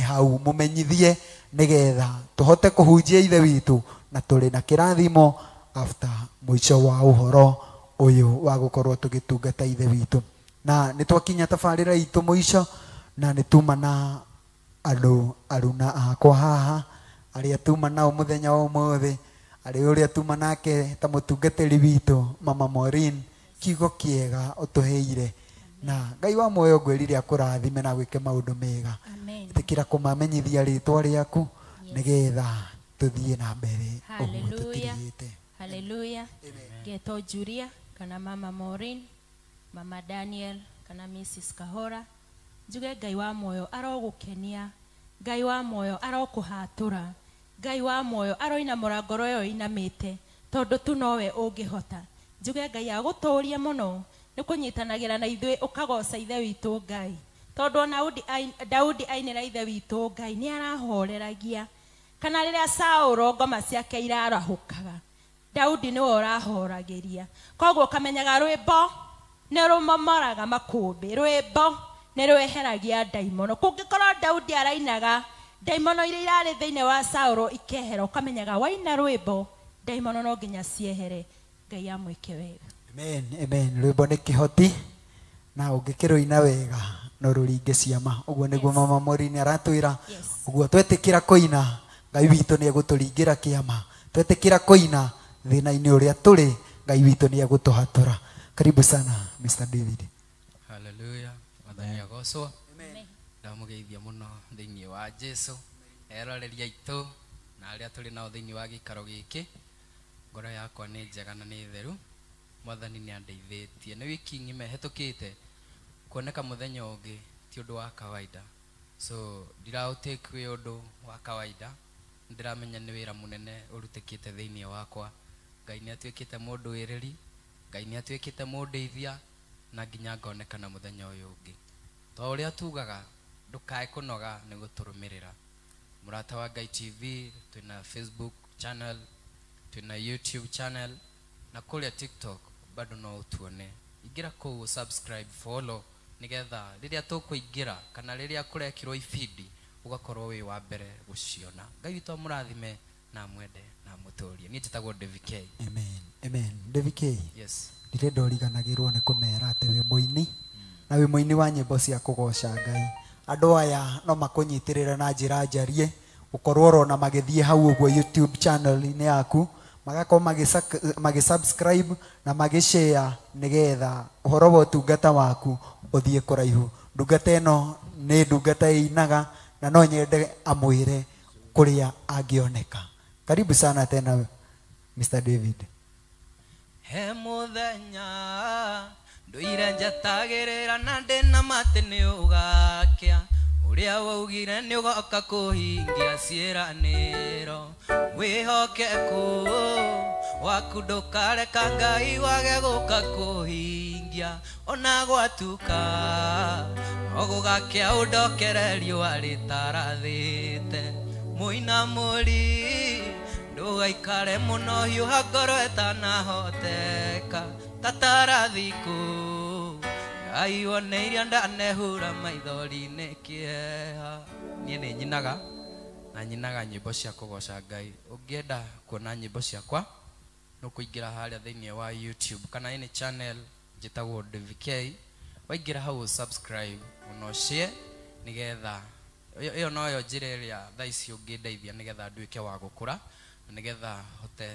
Speaker 1: hau mũmenyithie nĩgetha tũhote kũhunjia ithe witũ na tũrĩ na kĩrathimo after mũico wa ũhoro ũyũ wa gũkorwo tũgĩtungata ithe witũ na nĩ twakinya tabarĩra itũ mũico na nĩ tuma na andũ aruna akwa haha arĩa tuma nao mũthenya wa ũmũthĩ arĩ ũrĩa tuma nake ta mũtungatĩri witũ mama Maureen kiugo kĩega ũtũheire na Ngai wa muoyo ngwĩrire akũrathime na gwĩke maũndũ mega ĩtĩkĩra kũmamenyithia rĩtwa rĩaku nĩgetha tũthiĩ na mbere ũguo tũtirigĩte.
Speaker 11: Haleluya. Geto Julia kana mama Maureen, mama Daniel kana Mrs Kahora njuge Ngai wa muoyo arogũkenia, Ngai wa muoyo arokũhatũra, Ngai wa muoyo aroina mũrangoro yo inamĩte tondũ tu nowe ũngĩhota. Njuge Ngai agũtũũrie mũno nĩ kũnyitanagĩra na ithuĩ ũkagoca ithe witũ Ngai tondũ ona Daudi ainĩra ithe witũ Ngai nĩ arahoreragia kana rĩrĩa Saũlũ ngoma ciake irarahũkaga Daudi nĩwe ũrahoragĩria koguo kamenyaga rwĩmbo nĩ rũmomoraga makũmbĩ, rwĩmbo nĩ rweheragia ndaimono. Kũngĩkorwo Daudi arainaga ndaimono iria irarĩ thĩinĩ wa Saũlũ ikehera ũkamenyaga waina rwĩmbo ndaimono no nginya ciehere. Ngai amwĩke wega.
Speaker 1: Amen, amen. Rwĩmbo nĩ kĩhoti na ũngĩkĩrũina wega no rũringe ciama. Ũguo nĩguo mama Maureen aratwĩra. Ũguo twetĩkĩra kũina Ngai witũ nĩ egũtũringĩra kĩama. Twetĩkĩra kũina thĩna-inĩ ũrĩa tũrĩ Ngai witũ nĩ egũtũhatũra. Karibu sana Mr. David.
Speaker 21: Hallelujah. Mwathani agocwo. Ndamugeithia mũno thĩinĩ wa Jesu. Eroreria aitũ na arĩa tũrĩ nao thĩinĩ wa gĩikaro gĩkĩ. Ngoro yakwa nĩ njega na nĩ theru. Mwathani nĩ andeithĩtie. Nĩ wiki ng'ima ĩhetũkĩte kuoneka mũthenya ũngĩ ti ũndũ wa kawaida. So ndiraũtake wĩ ũndũ wa kawaida. Ndiramenya nĩ wĩra mũnene ũrutĩkĩte thĩinĩ wakwa. Ngai nĩ atuĩkĩte mũndũ wĩrĩri. Ngai nĩ atuĩkĩte mũndeithia. na nginya ngonekana muthenya uyu ungi to uria tugaga ndukae kunoga ni guturumirira Murata wa Ngai TV twina Facebook channel twina YouTube channel na kuria TikTok bado no utuone igira ko subscribe follow nigetha riria tukuingira kana riria kurekirwo ifidi ugakorwo wi wa mbere guciona Ngai witũ murathime na mwende na muturie ni njitagwo David K.
Speaker 1: Amen David K.
Speaker 21: Yes
Speaker 1: ndirenda ũriganagĩrwo nĩ kũmera atĩ wĩ mũini na wĩ mũini wa nyĩmbo cia kũgoca Ngai andũ aya no makũnyitirĩra na njĩra njarie ukorwo rona magĩthiĩ hau ũguo YouTube channel-inĩ yaku magakorwo magĩsubscribe na magĩshare nigetha ũhoro wa ũtungata waku ũthiĩ kũraihu ndungata ĩno nĩ ndungata ĩinaga na no nyende amwĩre kũrĩa angĩoneka karibu sana tena Mr. David.
Speaker 20: He muthenya nduire njatagirira na ndina mati ni ugakia uria waugire ni ugoka kuhingia ciiraniro wihokeku waku ndukareka Ngai wage guka kuhingia ona gwatuka ogugakia undokererio aritarathite muina muri ndugaikare muno hiu hangoro etanahoteka tatarathiku Ngai woneirie ndanehura maithori-inĩ kĩeha niĩ nĩ nyinaga na nyinaga nyĩmbo cia kũgoca Ngai ũngĩenda kuona nyĩmbo ciakwa no kũingĩra harĩa thĩinĩ wa YouTube kana ini channel njĩtagwo David K waingĩra hau subscribe unocie nigetha iyo noyo njĩra ĩrĩa thaa ici ũngĩndeithia nigetha nduĩke wa gũkũra nigetha hote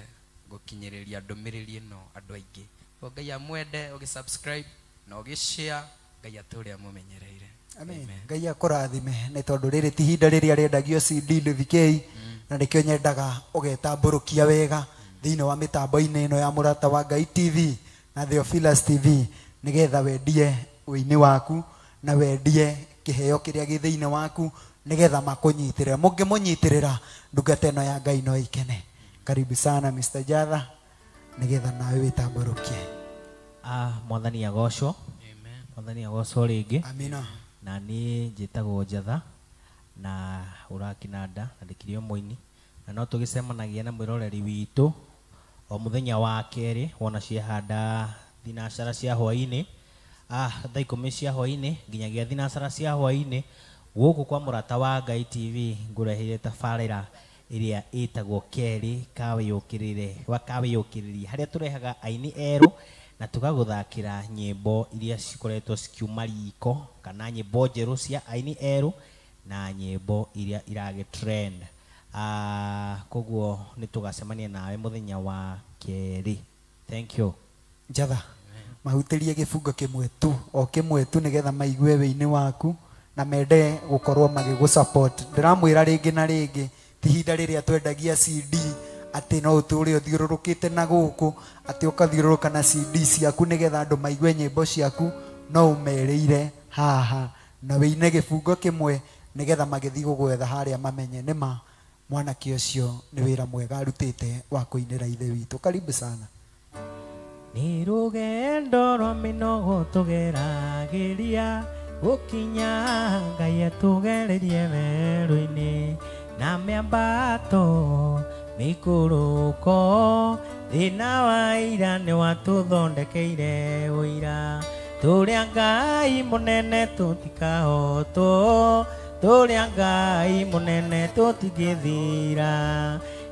Speaker 20: gukinyiriria ndumiriri ĩno andũ aingĩ Ngai amwende ũgĩsubscribe na ũgĩshare Ngai atũre amumenyereire.
Speaker 1: Amen. Ngai akũrathime nĩ tondũ rĩrĩ ti hinda rĩrĩa arĩendagio CD David K na nĩkĩo nyendaga ũgetambũrũkia wega thĩinĩ wa mĩtambo-inĩ ĩno ya Murata wa Ngai TV na Theophilus TV nigetha wendie ũini waku na wendie kĩheo kĩrĩa gĩ thĩinĩ waku nigetha makũnyitĩrĩra mũngĩmũnyitĩrĩra ndungata ĩno ya Ngai no ikene. Karibu sana Mr. Jatha nigetha nawe wĩtambũrũkie.
Speaker 5: Mwathani agocwo.
Speaker 21: Amen.
Speaker 5: Mwathani agocwo rĩngĩ.
Speaker 1: Amina.
Speaker 5: Na niĩ njĩtagwo Jatha na ũrakinanda na ndĩkĩrĩ mũini na no tũgĩcemanagia na mwĩroreri witũ o mũthenya wa kerĩ wona ciehanda thinacara cia hwaĩ-inĩ thaa 10 cia hwaĩ-inĩ nginyagia thinacara cia hwaĩ-inĩ gũkũ kwa Murata wa Ngai TV ngũreheire tabarĩra ĩrĩa ĩtagwo Kerĩ Kawĩyũkĩrĩrie harĩa tũrehaga aini erũ na tũgagũthakĩra nyĩmbo iria cikoretwo cikiuma riko kana nyĩmbo njerũ cia aini erũ na nyĩmbo iria iragĩ trend. Koguo nĩ tũgacemania nawe mũthenya wa Kerĩ. Thank you.
Speaker 1: Jatha mahutĩrie gĩbungo kĩmwe tu o kĩmwe tu nigetha maigue wĩini waku na mende gũkorwo magĩgũsupport. Ndĩramwĩra rĩngĩ na rĩngĩ ti hinda rĩrĩa twendagia CD atĩ no ũtũre ũthiũrũrũkĩte na gũkũ atĩ ũkathiũrũrũka na CD ciaku nigetha andũ maigue nyĩmbo ciaku no ũmerĩire haha na wĩine gĩbungo kĩmwe nigetha magĩthiĩ gũgwetha harĩa mamenye nĩma mwanake ũcio nĩ wĩra mwega arutĩte wa kũinĩra ithe witũ. Karibu sana.
Speaker 5: Nĩ rũgendo rwa mĩnogo tũgeragĩria gũkinya Ngai atũgererie werũ-inĩ na mĩambato mĩikũrũko thĩna wa ira nĩ watũthondekeire ũira tũrĩa Ngai mũnene tũtikahotwo tũrĩa Ngai mũnene tũtingĩthira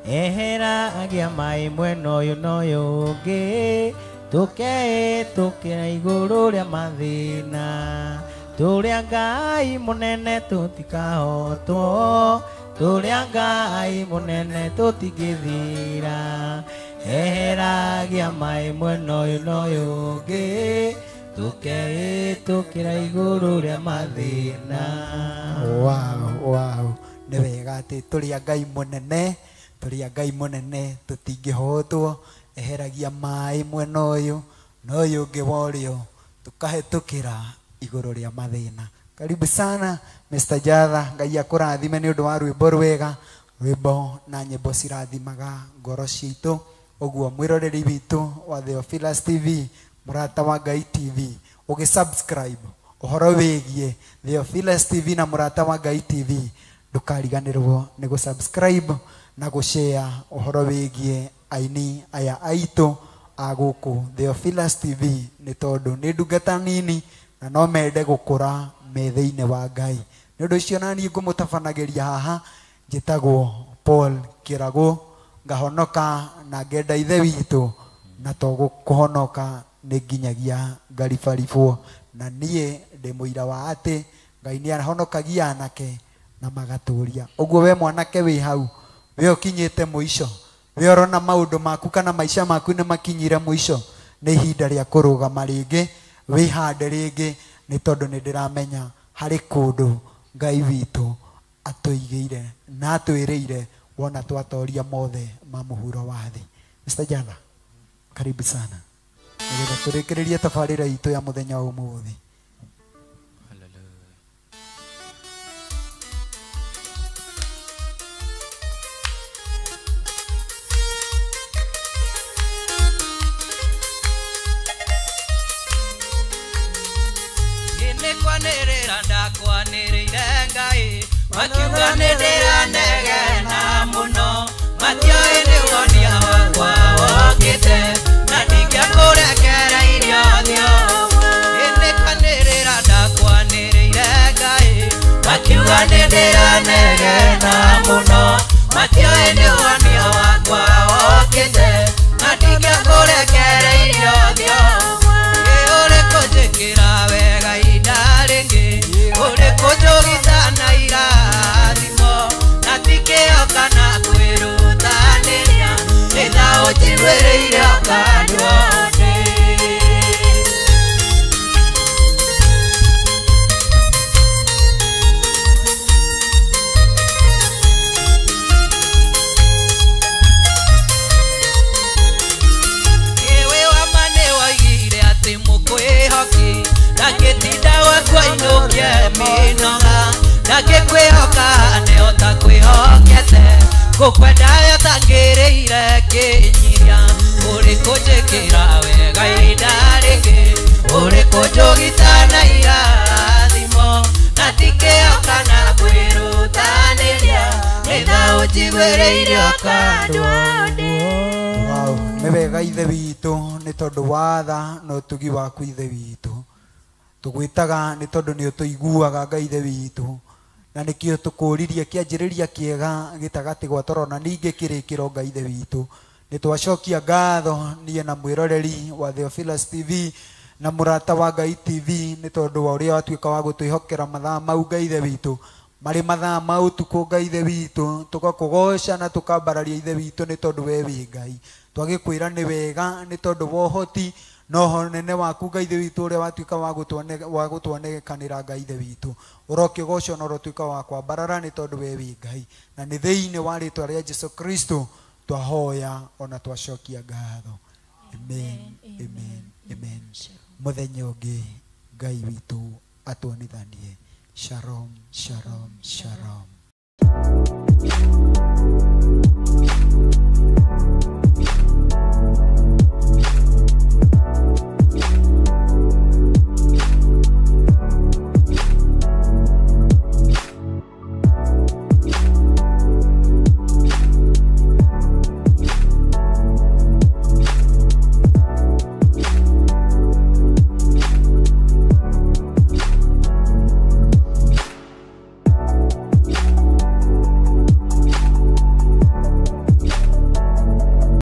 Speaker 5: eheragia maĩ mwena ũyũ na ũyũ ũngĩ tũkehĩtũkĩra igũrũ rĩa mathĩna tũrĩa Ngai mũnene tũtikahotwo tũrĩa Ngai mũnene tũtingĩthira eheragia maĩ mwena ũyũ na ũyũ ũngĩ tũkehĩtũkĩra igũrũ rĩa mathĩna.
Speaker 1: Wow nĩ wega atĩ tũrĩa Ngai mũnene tũtingĩhotwo eheragia maĩ mwena ũyũ na ũyũ ũngĩ wa ũrĩo tũkahĩtũkĩra igũrũ rĩa mathĩna. Karibu sana Mr. Jatha. Ngai akũrathime nĩ ũndũ wa rwĩmbo rwega rwĩmbo na nyĩmbo cirathimaga ngoro citũ. Ũguo mwĩroreri witũ wa Theophilus TV Murata wa Ngai TV ugisubscribe uhoro wigie Theophilus TV na Murata wa Ngai TV ndukariganirwo ni gusubscribe na gushare uhoro wigie aini aya aitu aguku Theophilus TV ni tondu ni ndungata nini na no mende gukura metha-ini wa Ngai ni undu ucio nani ngumutabanagĩria haha njitagwo Paul Kirago ngahonoka na ngenda ithe witũ na to kuhonoka ni nginyagia ngaribaribwo na niĩ ndĩ mũira wa atĩ Ngai nĩ ahonokagia anake na magatũria ũguo we mwanake wĩ hau we ũkinyĩte mũico we ũrona maũndũ maku kana maica maku nĩ makinyire mũico nĩ ihinda rĩa kũrũgama rĩngĩ wĩhande rĩngĩ nĩ tondũ nĩ ndĩramenya harĩ kũndũ Ngai witũ atũigĩire na atwĩrĩire wona twatoria mothe ma mũhuro wa thĩ. Mr. Jana, karibu sana nĩgetha tũrĩkĩrĩrie tabarĩra itũ ya mũthenya wa ũmũthĩ.
Speaker 20: Kwanĩrĩra ndakwanĩrĩire Ngai makiuga nĩndĩranegena mũno matioĩ nĩ wonia wakwa wokĩte na ndingĩkũrekereirio thio ĩnĩ kwanĩrĩra ndakwanĩrĩire Ngai makiuga nĩndĩranegena mũno matioĩ nĩ wonia wakwa wokĩte na ndingĩkũrekereirio thio ũrĩkũ njĩkĩra wega rĩngĩ ũrĩkũ njũgita na irathimo na tikĩo kana kwĩrutanĩria nĩtha ũnjiguĩrĩire ũkandua ndĩ ĩwĩ wama nĩ woigire atĩ mũkwĩhoki ndangĩtinda wakwainũkia mĩnoga ndangĩkwĩhoka nĩota kwĩhokete ngũkwenda yotangĩrĩire kĩnyiria ũrĩkũ njĩkĩra wega ihinda rĩngĩ ũrĩkũ njũgita na irathimo na tikĩhoka na kwĩrutanĩria nĩtha ũnjiguĩrĩire ũkandua ndĩ.
Speaker 1: Wow, nĩ wega ithe witũ nĩ tondũ watha no ũtugi waku ithe witũ tugwĩtaga nĩ tondũ nĩ ũtũiguaga Ngai ithe witũ na nĩkĩo tũkũririe kĩanjĩrĩria kĩega gĩtagatĩ gwa toro na ningĩ kĩrĩkĩro Ngai ithe witũ nĩ twacokia ngatho niĩ na mwĩroreri wa Theophilus TV na Murata wa Ngai TV nĩ tondũ wa ũrĩa watuĩka wa gũtwĩhokera mathaa mau Ngai ithe witũ marĩ mathaa ma ũtukũ Ngai ithe witũ tũgakũgoca na tũkambararia ithe witũ nĩ tondũ we wĩ Ngai twagĩkwĩra nĩ wega nĩ tondũ wa ũhoti no nene waku Ngai ithe witũ ũrĩa watuĩka wa gũtwonekanĩra Ngai ithe witũ ũrokĩgocwo na ũrotuĩka wa kwambarara nĩ tondũ we wĩ Ngai na nĩ thĩinĩ wa rĩtwa rĩa Jesũ Kristo twahoya ona twacokia ngatho. Amen, amen, amen. Mũthenya ũngĩ Ngai witũ atwonithanie. Shalom, shalom, shalom.